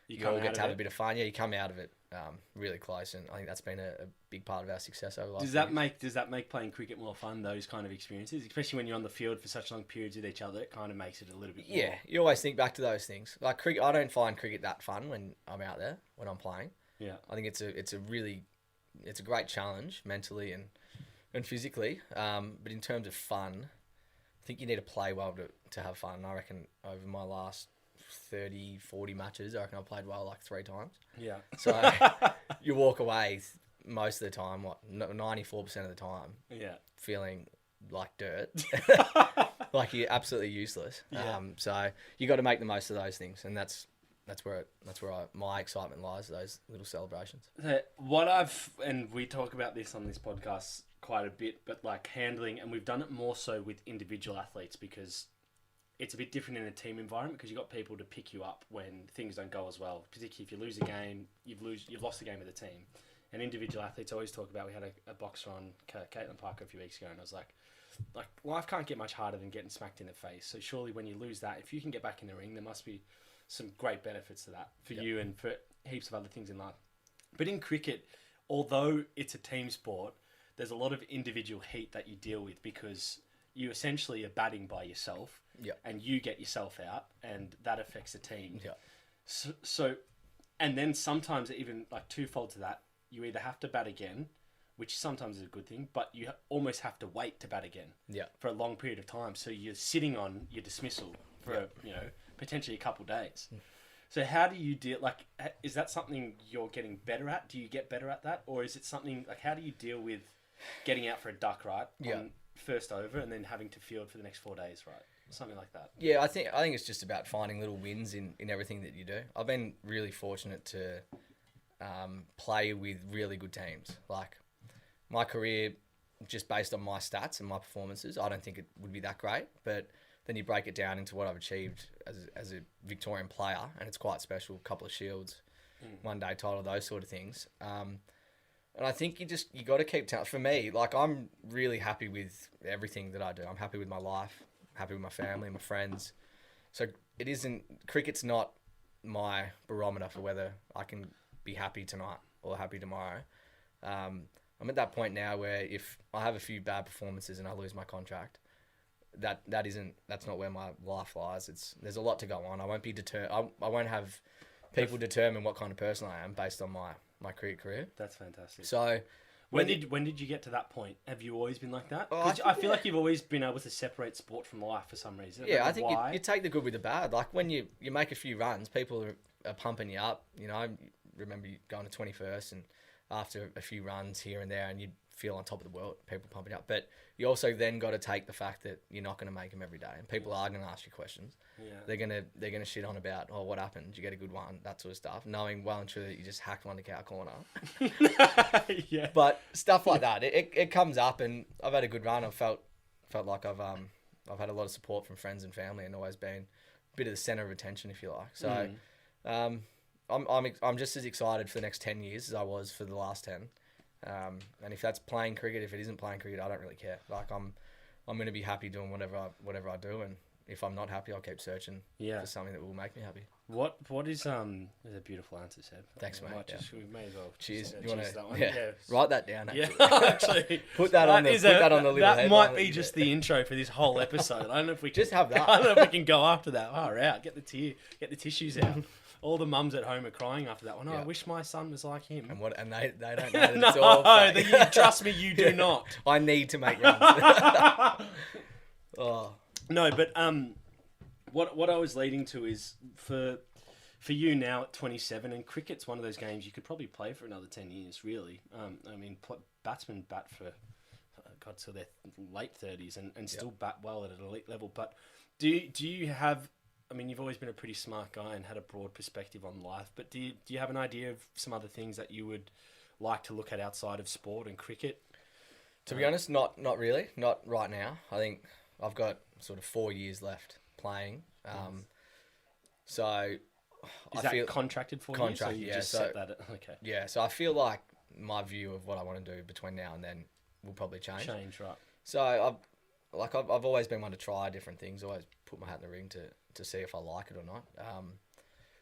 you all get to have a bit of fun. Yeah, you come out of it really close, and I think that's been a big part of our success over the last years. Does that make playing cricket more fun? Those kind of experiences, especially when you're on the field for such long periods with each other, it kind of makes it a little bit more. Yeah, you always think back to those things. Like cricket, I don't find cricket that fun when I'm out there when I'm playing. Yeah, I think it's a great challenge mentally and physically. But in terms of fun, I think you need to play well to have fun. I reckon over my last 30, 40 matches, I reckon I played well like 3 times. Yeah. So you walk away most of the time, 94% of the time, yeah, feeling like dirt, like you're absolutely useless. Yeah. So you got to make the most of those things, and that's where my excitement lies. Those little celebrations. And we talk about this on this podcast quite a bit, but like handling, and we've done it more so with individual athletes because it's a bit different in a team environment because you've got people to pick you up when things don't go as well. Particularly if you lose a game, you've lost the game with the team. And individual athletes always talk about, we had a boxer on, Caitlin Parker, a few weeks ago, and I was like, life can't get much harder than getting smacked in the face. So surely when you lose that, if you can get back in the ring, there must be some great benefits to that for you and for heaps of other things in life. But in cricket, although it's a team sport, there's a lot of individual heat that you deal with because you essentially are batting by yourself and you get yourself out and that affects the team. Yeah. So, and then sometimes even like twofold to that, you either have to bat again, which sometimes is a good thing, but you almost have to wait to bat again for a long period of time. So you're sitting on your dismissal for, potentially a couple of days. So how do you deal, like, is that something you're getting better at? Do you get better at that? Or is it something, like, how do you deal with getting out for a duck, right? On first over and then having to field for the next 4 days, right? Something like that. Yeah, I think it's just about finding little wins in everything that you do. I've been really fortunate to play with really good teams. Like, my career, just based on my stats and my performances, I don't think it would be that great, but then you break it down into what I've achieved as a Victorian player, and it's quite special. A couple of shields, one day title, those sort of things. And I think you got to keep for me, like, I'm really happy with everything that I do. I'm happy with my life, happy with my family, my friends. So cricket's not my barometer for whether I can be happy tonight or happy tomorrow. I'm at that point now where if I have a few bad performances and I lose my contract, that's not where my life lies. There's a lot to go on. I won't be I won't have people determine what kind of person I am based on my cricket career. That's fantastic. So when did you get to that point? Have you always been like that? Oh, I feel like you've always been able to separate sport from life for some reason. Yeah, I think you take the good with the bad. Like when you make a few runs, people are pumping you up. You know, I remember going to 21st and after a few runs here and there, and you'd feel on top of the world, people pumping you up. But you also then got to take the fact that you're not going to make them every day, and people are going to ask you questions. Yeah. They're gonna shit on about, oh, what happened? Did you get a good one? That sort of stuff, knowing well and truly that you just hacked one to cow corner. Yeah. But stuff like that, it comes up, and I've had a good run. I've felt like I've had a lot of support from friends and family, and always been a bit of the center of attention, if you like. So, I'm just as excited for the next 10 years as I was for the last 10. And if that's playing cricket, if it isn't playing cricket, I don't really care. Like I'm going to be happy doing whatever I do, and if I'm not happy, I'll keep searching Yeah. for something that will make me happy. What is There's a beautiful answer, Seb. Thanks, mate. We may as well. Cheers. You cheers want to that one. yeah. Write that down. Actually. Yeah, actually, put that on the little That headline might be you just get. the intro for this whole episode. I don't know if we can, Just have that. I don't know if we can go after that. Oh, out. Get the tissues out. All the mums at home are crying after that one. Oh, I wish my son was like him. And they don't know that No, it's all fake. trust me, you do not. I need to make runs. Oh. No, but what I was leading to is for you now at 27, and cricket's one of those games you could probably play for another 10 years, really. I mean, batsmen bat for, God, till their late 30s and still bat well at an elite level. But do you have, I mean, you've always been a pretty smart guy and had a broad perspective on life, but do you have an idea of some other things that you would like to look at outside of sport and cricket? To be honest, not really. Not right now. I think I've got sort of 4 years left playing. So Is that contracted for you? So you just set that okay. Yeah, so I feel like my view of what I want to do between now and then will probably change. Right. So I've always been one to try different things, always put my hat in the ring to see if I like it or not.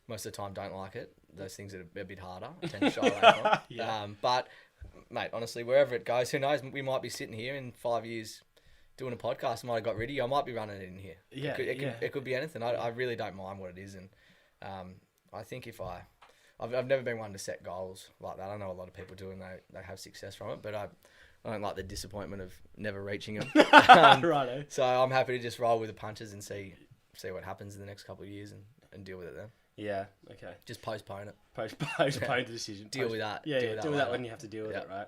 Most of the time don't like it. Those things are a bit harder. I tend to shy away from. Yeah. But mate, honestly, wherever it goes, who knows? We might be sitting here in 5 years doing a podcast. I might have got rid of you. I might be running it in here. Yeah, it could be anything. I really don't mind what it is, and I think if I've never been one to set goals like that. I know a lot of people do, and they have success from it, but I don't like the disappointment of never reaching them. Righto. So I'm happy to just roll with the punches and see what happens in the next couple of years and deal with it then. Yeah. Okay. Just postpone it. Postpone the decision. Deal with that. Yeah. Deal with that when you have to deal with it, right?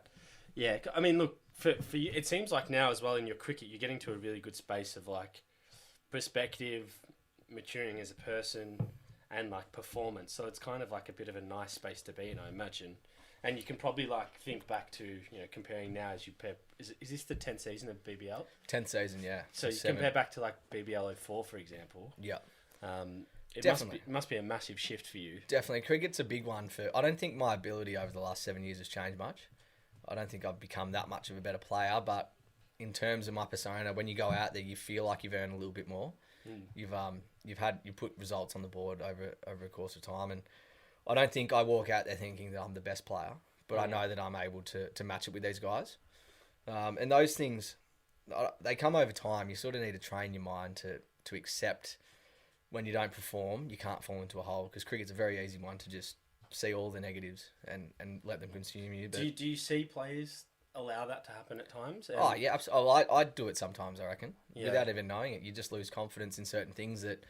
Yeah. I mean, look, for you, it seems like now as well in your cricket, you're getting to a really good space of like perspective, maturing as a person, and like performance. So it's kind of like a bit of a nice space to be in, I imagine. And you can probably like think back to, comparing now as you pair. Is this the 10th season of BBL? 10th season, yeah. So you compare back to like BBL 04, for example. Yeah. It must be a massive shift for you. Definitely. Cricket's a big one I don't think my ability over the last 7 years has changed much. I don't think I've become that much of a better player, but in terms of my persona, when you go out there, you feel like you've earned a little bit more. You put results on the board over a course of time, and I don't think I walk out there thinking that I'm the best player, but I know that I'm able to match it with these guys. And those things, they come over time. You sort of need to train your mind to accept when you don't perform, you can't fall into a hole, because cricket's a very easy one to just see all the negatives and let them consume you. But do you see players allow that to happen at times? Oh, yeah. I do it sometimes, I reckon, without even knowing it. You just lose confidence in certain things that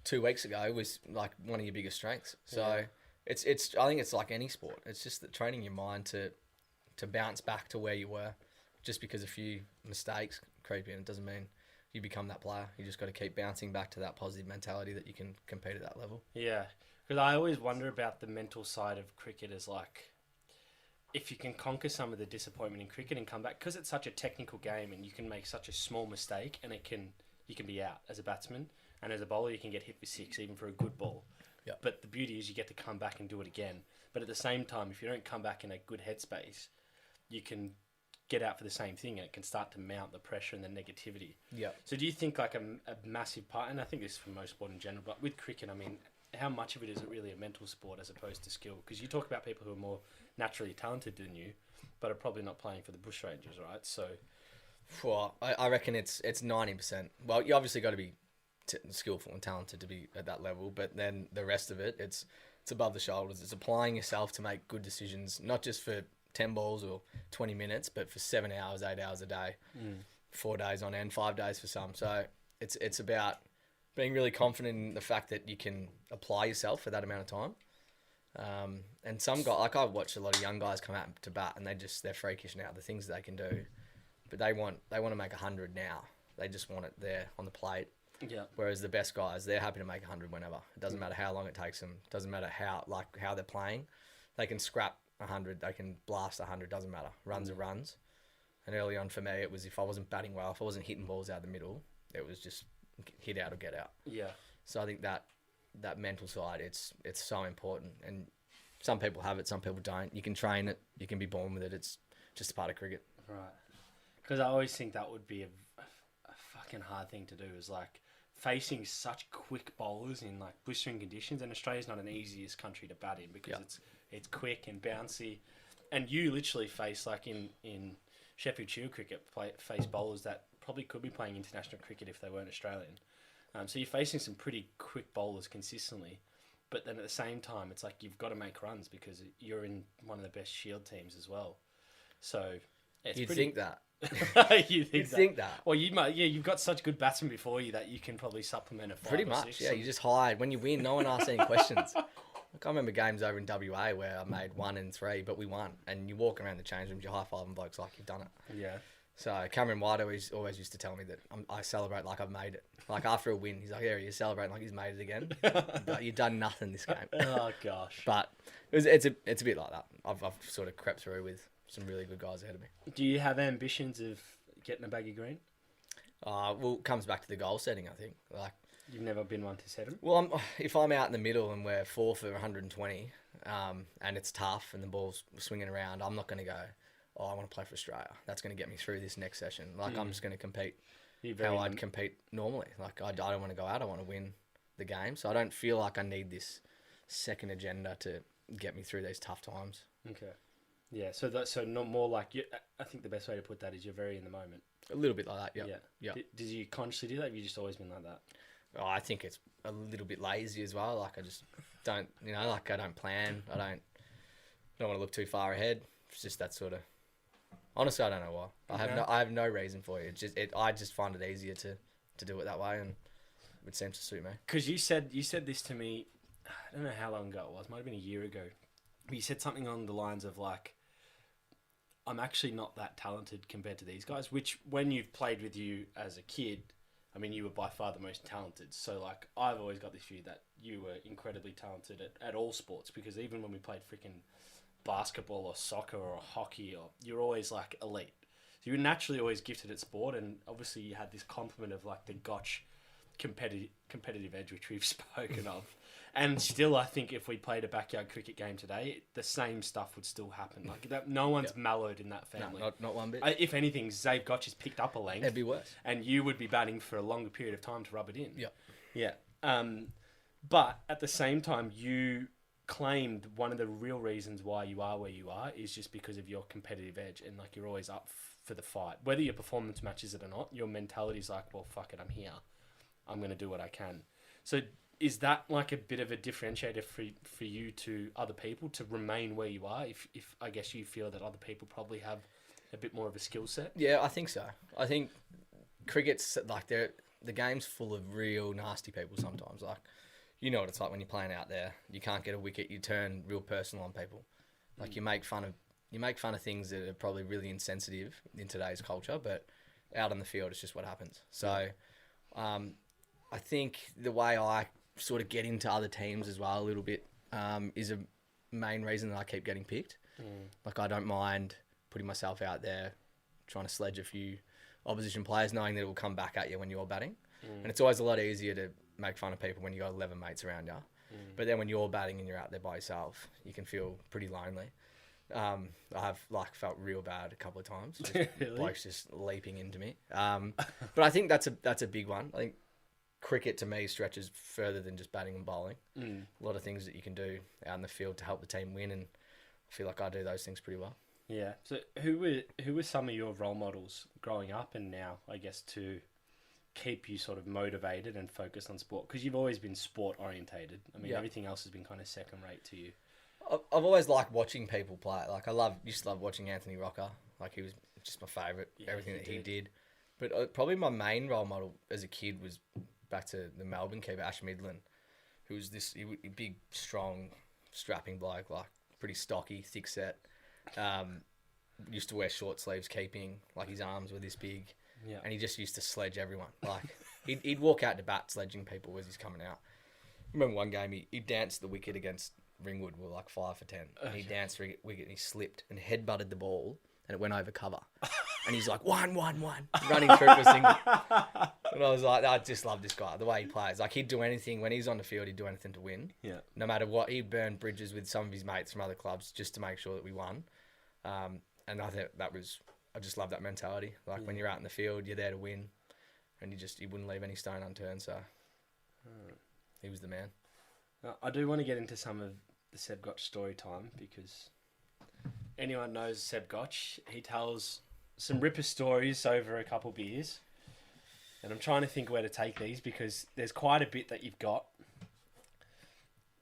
2 weeks ago was like one of your biggest strengths. So it's I think it's like any sport. It's just that training your mind to bounce back to where you were. Just because a few mistakes creep in, it doesn't mean you become that player. You just got to keep bouncing back to that positive mentality that you can compete at that level. Yeah, because I always wonder about the mental side of cricket as like, if you can conquer some of the disappointment in cricket and come back, because it's such a technical game and you can make such a small mistake and you can be out as a batsman, and as a bowler you can get hit with 6 even for a good ball. Yep. But the beauty is you get to come back and do it again. But at the same time, if you don't come back in a good headspace, you can get out for the same thing and it can start to mount the pressure and the negativity. Yeah. So do you think like a massive part, and I think this is for most sport in general, but with cricket, I mean, how much of it is it really a mental sport as opposed to skill? Because you talk about people who are more naturally talented than you, but are probably not playing for the Bushrangers, right? So, well, I reckon it's 90%. Well, you obviously got to be skillful and talented to be at that level, but then the rest of it, it's above the shoulders. It's applying yourself to make good decisions, not just for 10 balls or 20 minutes, but for 7 hours, 8 hours a day, 4 days on end, 5 days for some. So it's about being really confident in the fact that you can apply yourself for that amount of time. And some guys, like I've watched a lot of young guys come out to bat and they're freakish now, the things that they can do, but they want to make 100 now. They just want it there on the plate. yeah. Whereas the best guys, they're happy to make 100 whenever. It doesn't matter how long it takes them. It doesn't matter how they're playing. They can scrap 100. They can blast 100. Doesn't matter. Runs are runs. And early on for me, it was if I wasn't batting well, if I wasn't hitting balls out the middle, it was just hit out or get out. Yeah. So I think that mental side, it's so important. And some people have it, some people don't. You can train it. You can be born with it. It's just a part of cricket. Right. Because I always think that would be a fucking hard thing to do, is like facing such quick bowlers in like blistering conditions, and Australia's not an easiest country to bat in because it's quick and bouncy, and you literally face like in Sheffield Shield cricket face bowlers that probably could be playing international cricket if they weren't Australian. So you're facing some pretty quick bowlers consistently, but then at the same time it's like you've got to make runs because you're in one of the best Shield teams as well. So it's You'd pretty... think that. You'd think that. Well, you've got such good batsmen before you that you can probably supplement a 5 Pretty or much, 6. yeah. You just hide. When you win, no one asks any questions. Like, I remember games over in WA where I made 1 in 3, but we won. And you walk around the change rooms, you're high-fiving blokes like you've done it. Yeah. So Cameron White always used to tell me that I celebrate like I've made it. Like after a win, he's like, yeah, you're celebrating like he's made it again. But you've done nothing this game. Oh, gosh. But it's a bit like that. I've sort of crept through with some really good guys ahead of me. Do you have ambitions of getting a baggy green? Well, it comes back to the goal setting, I think. Like, you've never been one to set them? Well, if I'm out in the middle and we're 4 for 120, and it's tough and the ball's swinging around, I'm not going to go, I want to play for Australia. That's going to get me through this next session. Like, I'm just going to compete how I'd compete normally. Like, I don't want to go out. I want to win the game. So I don't feel like I need this second agenda to get me through these tough times. Okay. Yeah, so not more like... I think the best way to put that is you're very in the moment. A little bit like that, yeah. Did you consciously do that? Have you just always been like that? Oh, I think it's a little bit lazy as well. Like, I just don't, I don't plan. I don't want to look too far ahead. It's just that sort of... Honestly, I don't know why. I have no reason for it. I just find it easier to do it that way, and it seems to suit me. Because you said this to me, I don't know how long ago it was. Might have been a year ago. But you said something along the lines of like, I'm actually not that talented compared to these guys. Which, when you've played with you as a kid, I mean, you were by far the most talented. So like, I've always got this view that you were incredibly talented at all sports, because even when we played freaking basketball or soccer or hockey, or you're always like elite. So you were naturally always gifted at sport, and obviously you had this complement of like the Gotch competitive edge, which we've spoken of. And still, I think if we played a backyard cricket game today, the same stuff would still happen. Like that, no one's mellowed in that family. No, not one bit. If anything, Zave Gotch has picked up a length. It'd be worse. And you would be batting for a longer period of time to rub it in. Yeah. But at the same time, you claimed one of the real reasons why you are where you are is just because of your competitive edge, and like you're always up for the fight. Whether your performance matches it or not, your mentality's like, well, fuck it, I'm here. I'm going to do what I can. So is that like a bit of a differentiator for you to other people to remain where you are? If I guess you feel that other people probably have a bit more of a skill set? Yeah, I think so. I think cricket's like the game's full of real nasty people sometimes. Like, you know what it's like when you're playing out there. You can't get a wicket. You turn real personal on people. Like, you make fun of things that are probably really insensitive in today's culture, but out on the field, it's just what happens. So, I think the way I sort of get into other teams as well a little bit is a main reason that I keep getting picked. Like, I don't mind putting myself out there, trying to sledge a few opposition players, knowing that it will come back at you when you're batting. And it's always a lot easier to make fun of people when you got 11 mates around you. But then when you're batting and you're out there by yourself, you can feel pretty lonely. I have felt real bad a couple of times. Really? Blokes just leaping into me. But I think that's a big one. I think cricket to me stretches further than just batting and bowling. A lot of things that you can do out in the field to help the team win, and I feel like I do those things pretty well. Yeah. So who were some of your role models growing up and now, I guess, to keep you sort of motivated and focused on sport? Because you've always been sport orientated. I mean, everything else has been kind of second rate to you. I've always liked watching people play. Like, used to love watching Anthony Rocker. Like, he was just my favourite. Everything that he did. But probably my main role model as a kid was back to the Melbourne keeper, Ash Midland, who was this big, strong, strapping bloke, like pretty stocky, thick set. Used to wear short sleeves keeping, like his arms were this big. Yeah. And he just used to sledge everyone. Like, he'd walk out to bat sledging people as he's coming out. I remember one game, he danced the wicket against Ringwood, were like 5 for 10. And he danced the wicket and he slipped and headbutted the ball and it went over cover. And he's like, 1, 1, 1, running through for a single. And I was like, I just love this guy, the way he plays. Like, he'd do anything, when he's on the field, he'd do anything to win. Yeah. No matter what, he'd burn bridges with some of his mates from other clubs just to make sure that we won. And I think I just love that mentality. Like, when you're out in the field, you're there to win. and he wouldn't leave any stone unturned. So he was the man. I do want to get into some of the Seb Gotch story time because anyone knows Seb Gotch. He tells some ripper stories over a couple beers. And I'm trying to think where to take these because there's quite a bit that you've got.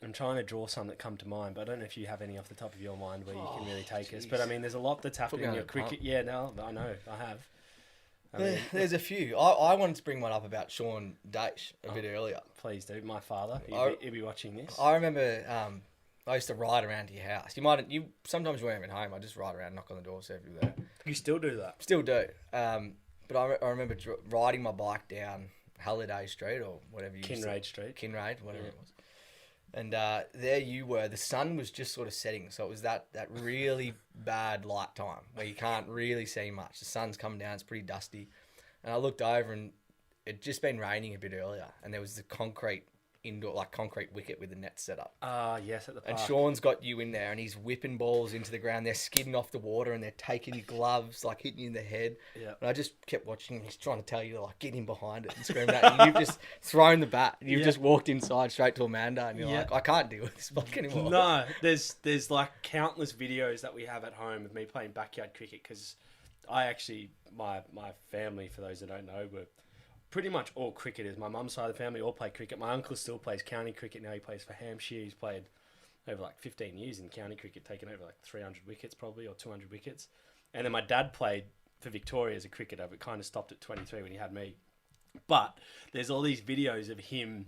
I'm trying to draw some that come to mind, but I don't know if you have any off the top of your mind where you can really take us. But I mean, there's a lot that's happening in your cricket. Yeah, no, I know, I have. There's a few. I wanted to bring one up about Sean Daish a bit earlier. Please do. My father, he'll be watching this. I remember I used to ride around to your house. You sometimes you weren't even home. I just ride around, knock on the door, see if you're there. You still do that? Still do. But I remember riding my bike down Halliday Street or whatever you Kinraid Street. Kinraid, whatever it was. And there you were. The sun was just sort of setting, so it was that really bad light time where you can't really see much. The sun's coming down. It's pretty dusty. And I looked over and it'd just been raining a bit earlier, and there was the concrete wicket with the net set up. Yes, at the park. And Sean's got you in there, and he's whipping balls into the ground. They're skidding off the water, and they're taking your gloves, like hitting you in the head. Yeah. And I just kept watching him. He's trying to tell you to like get in behind it and scream that. And you've just thrown the bat. And you've just walked inside straight to Amanda, and you're like, I can't deal with this bloke anymore. No, there's like countless videos that we have at home of me playing backyard cricket because I actually my family, for those that don't know, were pretty much all cricketers. My mum's side of the family all play cricket. My uncle still plays county cricket now. He plays for Hampshire. He's played over like 15 years in county cricket, taken over like 300 wickets probably, or 200 wickets. And then my dad played for Victoria as a cricketer, but kind of stopped at 23 when he had me. But there's all these videos of him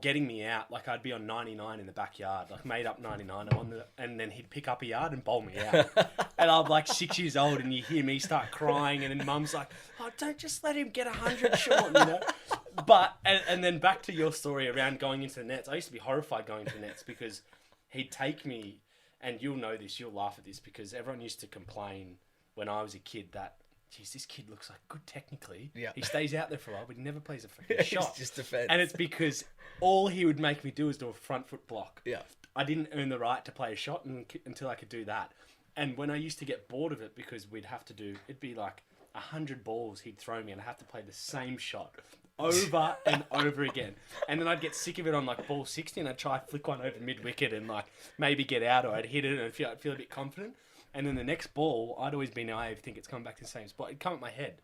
getting me out. Like I'd be on 99 in the backyard, like made up 99, and then he'd pick up a yard and bowl me out. And I'm like 6 years old, and you hear me start crying, and then mum's like, "Oh, don't just let him get 100, Sean," you know. But and then back to your story around going into the nets. I used to be horrified going into the nets because he'd take me, and you'll know this, you'll laugh at this, because everyone used to complain when I was a kid that, geez, this kid looks like good technically. Yeah. He stays out there for a while, but he never plays a freaking shot. It's just defense. And it's because all he would make me do is do a front foot block. Yeah. I didn't earn the right to play a shot until I could do that. And when I used to get bored of it, because we'd have to do, it'd be like 100 balls he'd throw me, and I'd have to play the same shot over and over again. And then I'd get sick of it on like ball 60, and I'd try to flick one over mid-wicket and like maybe get out, or I'd hit it and I'd feel a bit confident. And then the next ball, I'd always be naive, think it's coming back to the same spot. It'd come at my head.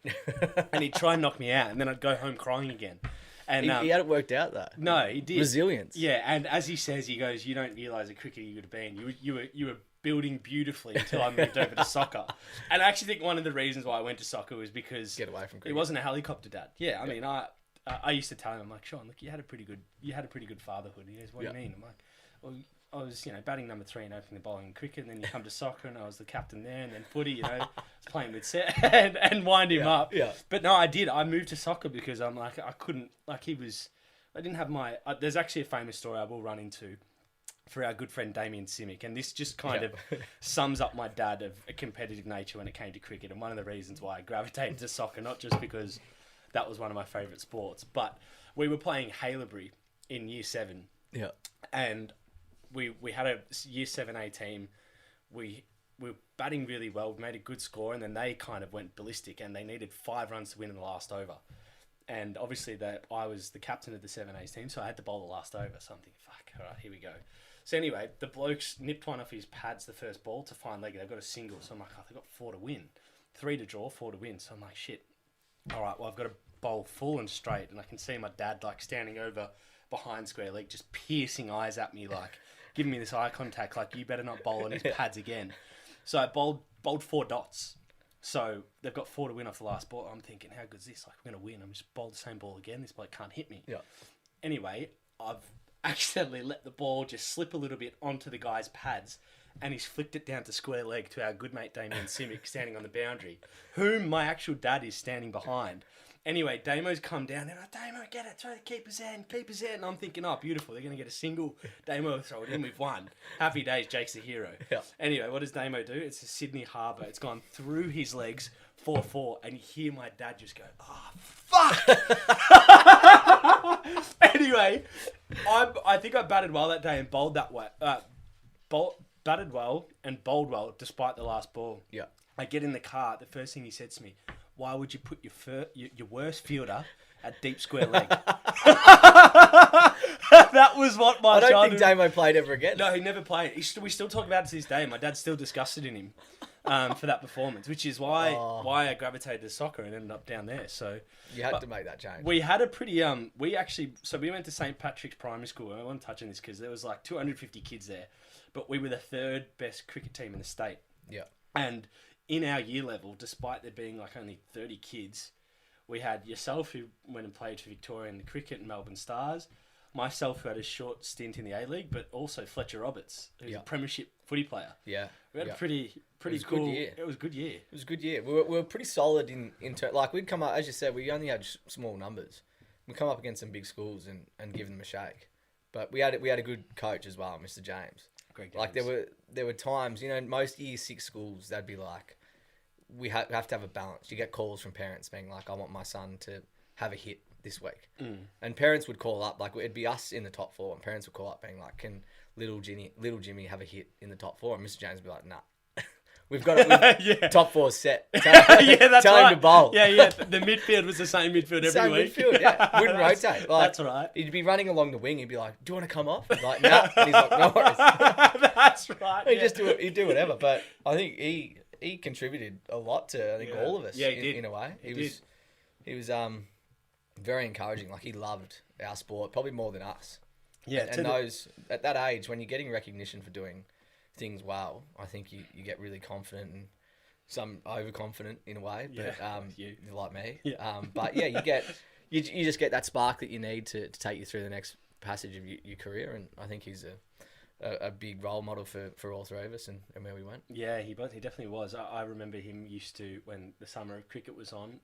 And he'd try and knock me out, and then I'd go home crying again. And he had it worked out, though. No, he did. Resilience. Yeah, and as he says, he goes, "You don't realise the cricketer you would have been. You were building beautifully until I moved over to soccer." And I actually think one of the reasons why I went to soccer was because get away from cricket. It wasn't a helicopter dad. Yeah, I mean, I used to tell him, I'm like, "Sean, look, you had a pretty good fatherhood." He goes, "What do you mean?" I'm like, "Well, I was, batting number 3 and opening the bowling in cricket, and then you come to soccer, and I was the captain there, and then footy, I was playing with Seb and wind him up." Yeah. But no, I did. I moved to soccer because I'm like, I couldn't, like I didn't have my, there's actually a famous story I will run into for our good friend Damien Simic, and this just kind of sums up my dad of a competitive nature when it came to cricket, and one of the reasons why I gravitated to soccer, not just because that was one of my favourite sports, but we were playing Haileybury in Year 7. Yeah. And we had a Year 7A team. We were batting really well. We made a good score, and then they kind of went ballistic, and they needed 5 runs to win in the last over. And obviously I was the captain of the 7A team, so I had to bowl the last over. So I'm thinking, fuck, all right, here we go. So anyway, the blokes nipped one off his pads the first ball to find leg. They've got a single, so I'm like, oh, they've got 4 to win. 3 to draw, 4 to win. So I'm like, shit. All right, well, I've got to bowl full and straight, and I can see my dad like standing over behind square leg, just piercing eyes at me, like giving me this eye contact, like, you better not bowl on his pads again. So I bowled 4 dots. So they've got 4 to win off the last ball. I'm thinking, how good's this? Like, we're going to win. I'm just bowled the same ball again. This bloke can't hit me. Yeah. Anyway, I've accidentally let the ball just slip a little bit onto the guy's pads, and he's flicked it down to square leg to our good mate Damien Simic standing on the boundary, whom my actual dad is standing behind. Anyway, Damo's come down and Damo, get it, throw the keeper's end. And I'm thinking, oh, beautiful, they're going to get a single. Damo will throw it in, we've won. Happy days, Jake's the hero. Yeah. Anyway, what does Damo do? It's a Sydney Harbour. It's gone through his legs, 4-4, and you hear my dad just go, oh, fuck! Anyway, I think I batted well that day and bowled that way. Batted well and bowled well despite the last ball. Yeah. I get in the car, the first thing he said to me, why would you put your worst fielder at deep square leg? That was what my I don't childhood... think Damo played ever again. No, he never played. We still talk about it to this day. My dad's still disgusted in him for that performance, which is why I gravitated to soccer and ended up down there. So You had to make that change. we had a pretty we went to St. Patrick's Primary School. I want to touch on this because there was like 250 kids there, but we were the third best cricket team in the state. Yeah. And in our year level, despite there being like only 30 kids, we had yourself who went and played for Victorian the cricket and Melbourne Stars, myself who had a short stint in the A-League, but also Fletcher Roberts, who's a premiership footy player. Yeah. We had a pretty was a cool good year. It was a good year. It was a good year. We were pretty solid in like we'd come up, as you said, we only had small numbers. We'd come up against some big schools and give them a shake. But we had a good coach as well, Mr. James. Greg Like James. there were times, most year 6 schools, they'd be like, we have to have a balance. You get calls from parents being like, I want my son to have a hit this week. And parents would call up, like it'd be us in the top 4, and parents would call up being like, can little Jimmy have a hit in the top 4? And Mr. James would be like, nah. We've top 4 set. That's tell right. him to bowl. Yeah. The midfield was the same midfield every week. Midfield, yeah. Wouldn't rotate. Like, that's right. He'd be running along the wing. He'd be like, "Do you want to come off?" He'd be like, "Nah." And he's like, "No worries." That's right. He'd do whatever. But I think he contributed a lot to all of us. Yeah, he did. In a way. He was very encouraging. Like he loved our sport probably more than us. Yeah, and those at that age when you're getting recognition for doing things well, I think you get really confident and some overconfident in a way, but you like me. Yeah. But yeah, you just get that spark that you need to take you through the next passage of your career, and I think he's a big role model for all 3 of us and where we went. Yeah, he definitely was. I remember him used to, when the summer of cricket was on,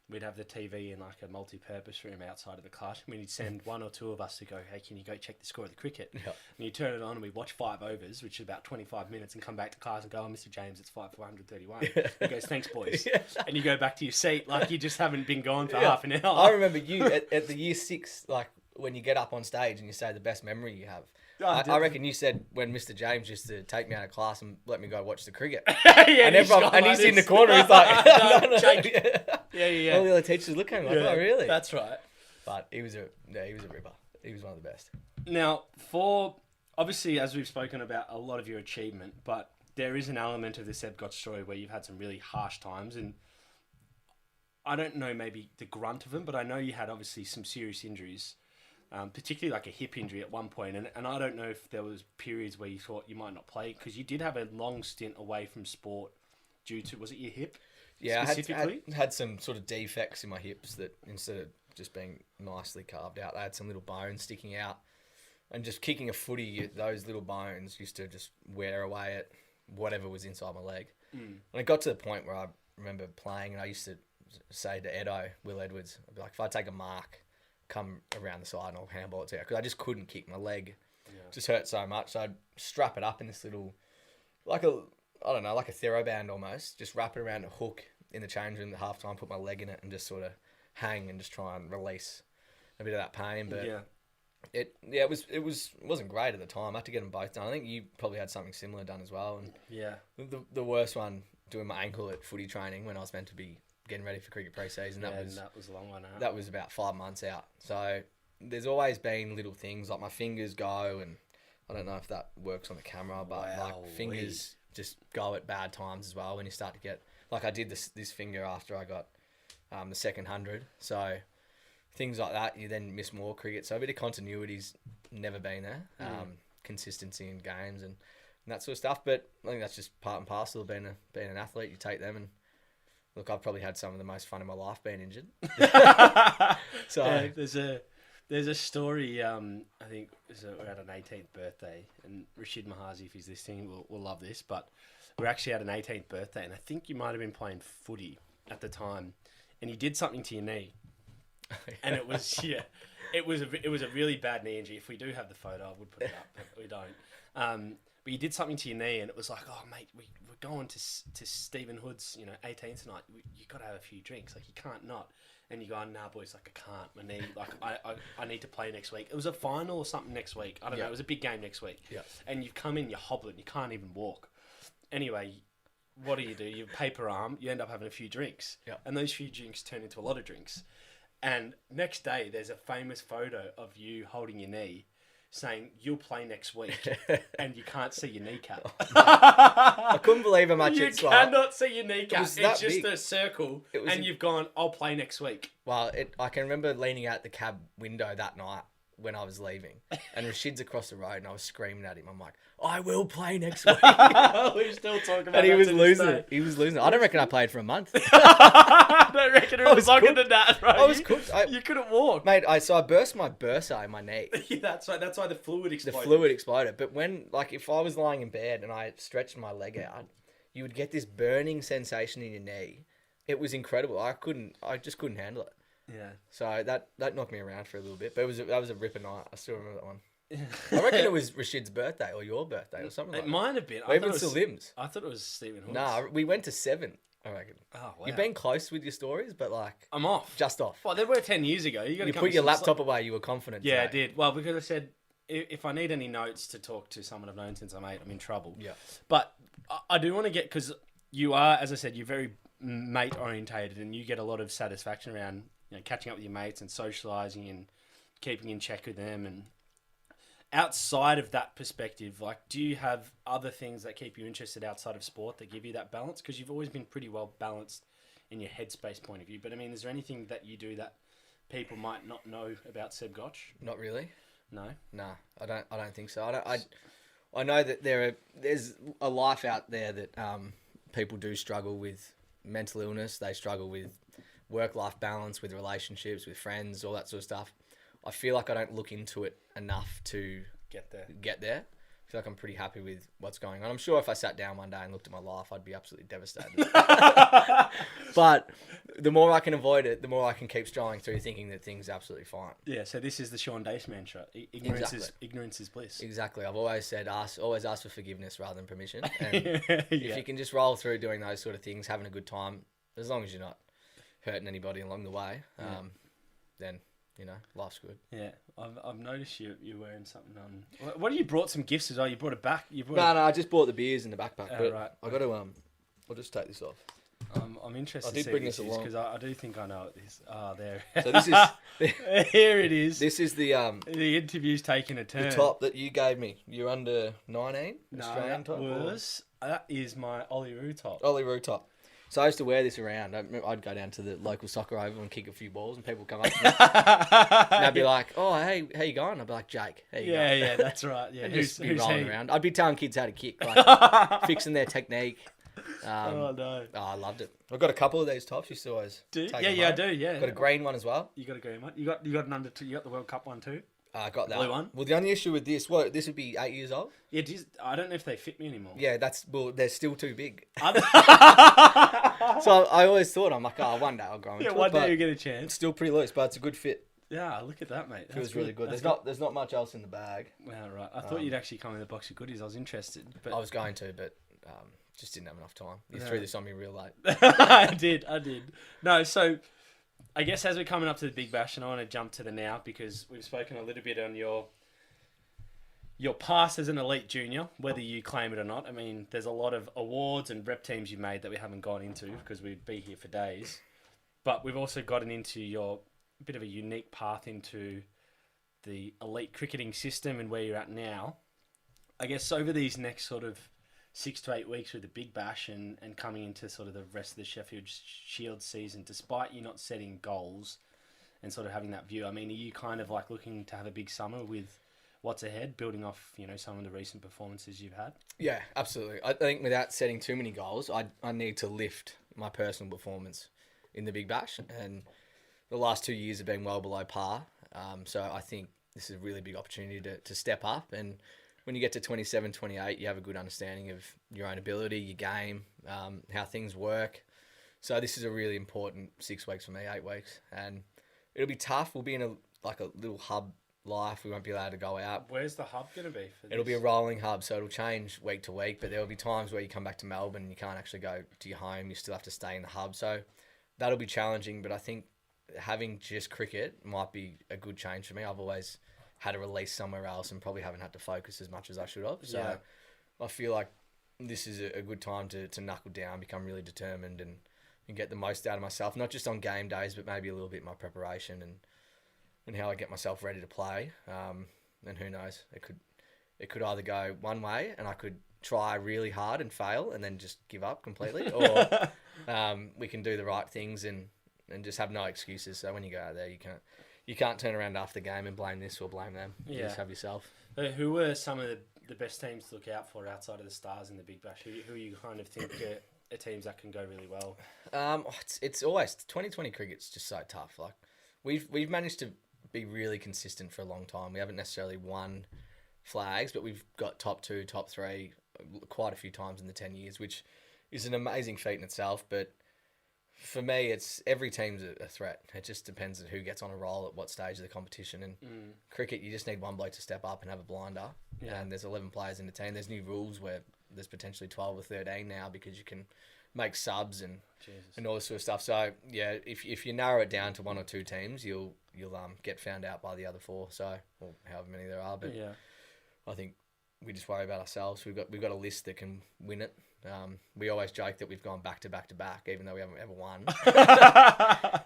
we'd have the TV in like a multi-purpose room outside of the class. I mean, he'd send 1 or 2 of us to go, hey, can you go check the score of the cricket? Yep. And you turn it on and we'd watch 5 overs, which is about 25 minutes, and come back to class and go, oh, Mr. James, it's 5 for 131. He goes, thanks, boys. Yeah. And you go back to your seat like you just haven't been gone for half an hour. I remember you at the year 6, like when you get up on stage and you say the best memory you have. I reckon you said when Mr. James used to take me out of class and let me go watch the cricket. And he's in the corner. He's like, no. Yeah. All the other teachers look at him like, oh, really? That's right. But he was a ripper. He was one of the best. Now, obviously, as we've spoken about a lot of your achievement, but there is an element of the Seb Gotch story where you've had some really harsh times, and I don't know maybe the grunt of them, but I know you had obviously some serious injuries. Particularly like a hip injury at one point. And I don't know if there was periods where you thought you might not play, because you did have a long stint away from sport due to, was it your hip? Yeah, I had some sort of defects in my hips that instead of just being nicely carved out, they had some little bones sticking out. And just kicking a footy, those little bones used to just wear away at whatever was inside my leg. And it got to the point where I remember playing, and I used to say to Will Edwards, I'd be like, if I take a mark, come around the side and I'll handball it to you, because I just couldn't kick. My leg just hurt so much. So I'd strap it up in this little, like a TheraBand almost, just wrap it around a hook in the change room at half time, put my leg in it and just sort of hang and just try and release a bit of that pain. But it wasn't great at the time. I had to get them both done. I think you probably had something similar done as well. And the worst one, doing my ankle at footy training when I was meant to be getting ready for cricket pre-season. That was a long one. That was about 5 months out. So there's always been little things like my fingers go, and I don't know if that works on the camera, but like fingers just go at bad times as well when you start to get, like I did this finger after I got the second 100. So things like that, you then miss more cricket. So a bit of continuity's never been there. Consistency in games and that sort of stuff. But I think that's just part and parcel of being an athlete. You take them and look, I've probably had some of the most fun in my life being injured. So there's a story. I think we're at an 18th birthday, and Rashid Mahazi, if he's listening, will love this. But we're actually at an 18th birthday, and I think you might have been playing footy at the time, and you did something to your knee, and it was it was a really bad knee injury. If we do have the photo, I would put it up, but we don't. But you did something to your knee, and it was like, oh mate, we're going to Stephen Hood's 18th tonight. You got to have a few drinks, like you can't not. And you go, nah, boys, like I can't. My knee, like I need to play next week. It was a final or something next week. I don't know. It was a big game next week. Yeah. And you come in, you're hobbling, you can't even walk. Anyway, what do? You paper arm, you end up having a few drinks. Yeah. And those few drinks turn into a lot of drinks. And next day, there's a famous photo of you holding your knee saying, you'll play next week, and you can't see your kneecap. I couldn't believe how much it's like. You cannot see your kneecap. was It's that just big. a circle, was and you've gone, I'll play next week. Well, I can remember leaning out the cab window that night when I was leaving, and Rashid's across the road, and I was screaming at him. I'm like, I will play next week. We're still talking about And he that was to this losing day. it. He was losing it. I don't reckon I played for a month. I don't reckon it was longer cooked. than that, bro. I was You- cooked. You couldn't walk. Mate, so I burst my bursa in my knee. That's why the fluid The exploded. fluid exploded. But when, like, if I was lying in bed and I stretched my leg out, you would get this burning sensation in your knee. It was incredible. I just couldn't handle it. Yeah. So that knocked me around for a little bit. But that was a ripper night. I still remember that one. I reckon it was Rashid's birthday or your birthday or something like It that. might have been. Or even Salim's. I thought it was Stephen Hawks. Nah, we went to 7, I reckon. Oh, wow. You've been close with your stories, but like I'm off. just off. Well, they were 10 years ago. You got to You put your laptop away, you were confident. Yeah, I today. did. Well, because I said if I need any notes to talk to someone I've known since I'm 8, I'm in trouble. Yeah. But I do want to get, because you are, as I said, you're very mate orientated, and you get a lot of satisfaction around catching up with your mates and socialising and keeping in check with them. And outside of that perspective, like, do you have other things that keep you interested outside of sport that give you that balance? Because you've always been pretty well balanced in your headspace point of view. But I mean, is there anything that you do that people might not know about Seb Gotch? Not really. No. Nah, I don't think so. I know that there's a life out there that people do struggle with mental illness. They struggle with work-life balance, with relationships, with friends, all that sort of stuff. I feel like I don't look into it enough to Get there. I feel like I'm pretty happy with what's going on. I'm sure if I sat down one day and looked at my life, I'd be absolutely devastated. But the more I can avoid it, the more I can keep strolling through thinking that things are absolutely fine. Yeah, so this is the Sean Dace mantra. Ignorance is bliss. Exactly. I've always said always ask for forgiveness rather than permission. And Yeah. if you can just roll through doing those sort of things, having a good time, as long as you're not hurting anybody along the way, then life's good. Yeah, I've noticed you're wearing something on. What you brought some gifts as well? You brought it back. No, I just bought the beers in the backpack. Oh, but right. I got to I'll just take this off. I'm interested. I did to see bring what this along. because I do think I know what this. Ah, there. So this is Here it is. this is the interview's taking a turn. top that you gave me. You're under 19 No, Australian top. that is my Ollie Roo top. Ollie Roo top. So I used to wear this around. I'd go down to the local soccer oval and kick a few balls, and people would come up to me. And they'd be like, "Oh, hey, how you going?" I'd be like, "Jake, how you going?" Yeah, that's right. Yeah, And who's just be rolling he? around. I'd be telling kids how to kick, like fixing their technique. Oh no. I loved it. I've got a couple of these tops. You still always Do you? take Yeah, them yeah, I home. do. Yeah. Got a green one as well. You got a green one. You got an under two. You got the World Cup one too. I got that Blue one? Well, the only issue with this, this would be 8 years old. Yeah, I don't know if they fit me anymore. Yeah, they're still too big. Are they? So I always thought, I'm like, one day I'll grow into Yeah, it. one day but you get a It's chance. still pretty loose, but it's a good fit. Yeah, look at that, mate. That's Feels really good. That's There's not much else in the bag. Well, right. I thought you'd actually come with a box of goodies. I was interested, but I was going to, but just didn't have enough time. You Yeah. threw this on me real late. I did. No, so I guess as we're coming up to the Big Bash, and I want to jump to the now because we've spoken a little bit on your past as an elite junior, whether you claim it or not. I mean, there's a lot of awards and rep teams you've made that we haven't gone into because we'd be here for days. But we've also gotten into your bit of a unique path into the elite cricketing system and where you're at now. I guess over these next sort of 6 to 8 weeks with the Big Bash and coming into sort of the rest of the Sheffield Shield season, despite you not setting goals and sort of having that view, I mean, are you kind of like looking to have a big summer with what's ahead, building off, some of the recent performances you've had? Yeah, absolutely. I think without setting too many goals, I need to lift my personal performance in the Big Bash. And the last 2 years have been well below par. So I think this is a really big opportunity to step up. And when you get to 27, 28, you have a good understanding of your own ability, your game, how things work. So this is a really important 6 weeks for me, 8 weeks. And it'll be tough. We'll be in a little hub life. We won't be allowed to go out. Where's the hub going to be for this? It'll be a rolling hub, so it'll change week to week, but there will be times where you come back to Melbourne and you can't actually go to your home. You still have to stay in the hub. So that'll be challenging, but I think having just cricket might be a good change for me. I've always had a release somewhere else and probably haven't had to focus as much as I should have. So Yeah. I feel like this is a good time to knuckle down, become really determined, and get the most out of myself, not just on game days, but maybe a little bit my preparation and how I get myself ready to play. And who knows, it could either go one way and I could try really hard and fail and then just give up completely, or we can do the right things and just have no excuses. So when you go out there, you can't turn around after the game and blame this or blame them. You just have yourself. Who were some of the best teams to look out for outside of the Stars in the Big Bash? Who you kind of think are teams that can go really well? It's always 2020 cricket's just so tough. Like we've managed to be really consistent for a long time. We haven't necessarily won flags, but we've got top 2, top 3 quite a few times in the 10 years, which is an amazing feat in itself. But for me, it's every team's a threat. It just depends on who gets on a roll at what stage of the competition. And cricket, you just need one bloke to step up and have a blinder. Yeah. And there's 11 players in the team. There's new rules where there's potentially 12 or 13 now because you can make subs and all this sort of stuff. So yeah, if you narrow it down to 1 or 2 teams, you'll get found out by the other 4. So, or however many there are. But I think we just worry about ourselves. We've got a list that can win it. We always joke that we've gone back to back to back, even though we haven't ever won.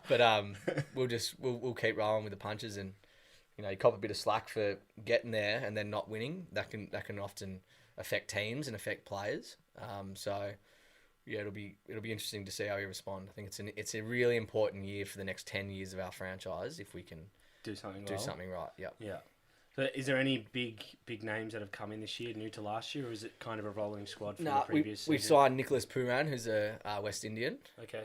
But we'll keep rolling with the punches, and you cop a bit of slack for getting there and then not winning. That can often affect teams and affect players. So yeah, it'll be interesting to see how we respond. I think it's a really important year for the next 10 years of our franchise if we can do something right. Yep. Yeah. So is there any big names that have come in this year, new to last year, or is it kind of a rolling squad from the previous season? We signed Nicholas Pooran, who's a West Indian,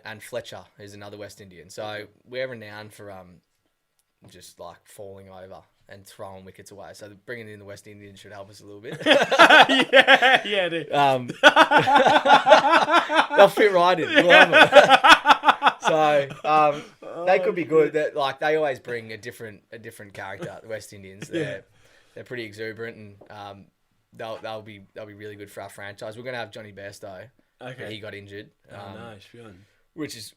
and Fletcher, who's another West Indian. So we're renowned for just like falling over and throwing wickets away. So bringing in the West Indians should help us a little bit. yeah, dude. They'll fit right in. We'll have them. So they could be good. They always bring a different character. The West Indians, they're pretty exuberant, and they'll be really good for our franchise. We're gonna have Johnny Bairstow. Okay. He got injured. Nice, fun.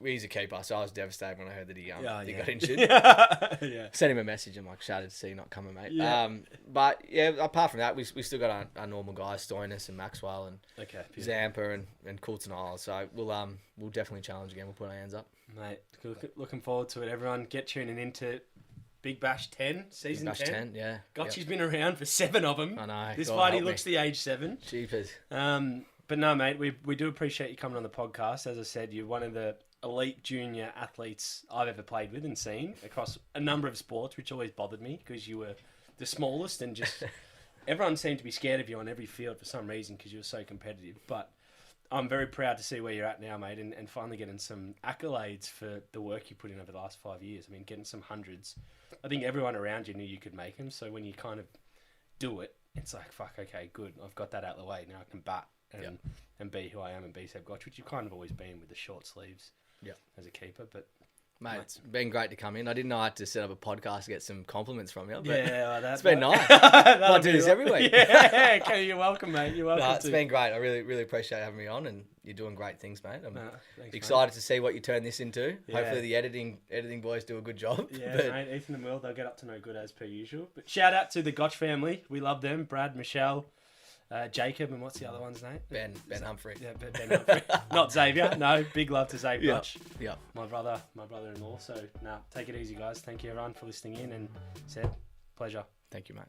He's a keeper, so I was devastated when I heard that he got injured. Yeah. Sent him a message. I'm like, shattered to see you not coming, mate. Yeah. But yeah, apart from that, we still got our normal guys, Stoinis and Maxwell and Zampa and Coulton Isles. So we'll definitely challenge again. We'll put our hands up, mate. Looking forward to it. Everyone, get tuning into Big Bash 10, season Big Bash 10. Yeah. Gotch's been around for 7 of them. I know. This fight, he looks the age 7. Jeepers. But no, mate, we do appreciate you coming on the podcast. As I said, you're one of the elite junior athletes I've ever played with and seen across a number of sports, which always bothered me because you were the smallest and just everyone seemed to be scared of you on every field for some reason because you were so competitive. But I'm very proud to see where you're at now, mate, and finally getting some accolades for the work you put in over the last 5 years. I mean, getting some hundreds. I think everyone around you knew you could make them, so when you kind of do it, it's like, fuck, okay, good. I've got that out of the way. Now I can bat and be who I am and be Seb Gotch, which you've kind of always been with the short sleeves as a keeper. But mate, it's been great to come in. I didn't know I had to set up a podcast to get some compliments from you. But it's been nice. I do this every week. Okay, you're welcome, mate. You're welcome. It's been great. I really, really appreciate having me on, and you're doing great things, mate. I'm excited to see what you turn this into. Yeah. Hopefully the editing boys do a good job. Yeah, mate, Ethan and Will, they'll get up to no good as per usual. But shout out to the Gotch family. We love them. Brad, Michelle, Jacob, and what's the other one's name? Ben Humphrey. Yeah, Ben Humphrey. Not Xavier. No, big love to Xavier Gotch. Yeah. My brother-in-law. So, take it easy, guys. Thank you, everyone, for listening in. And Seb, pleasure. Thank you, mate.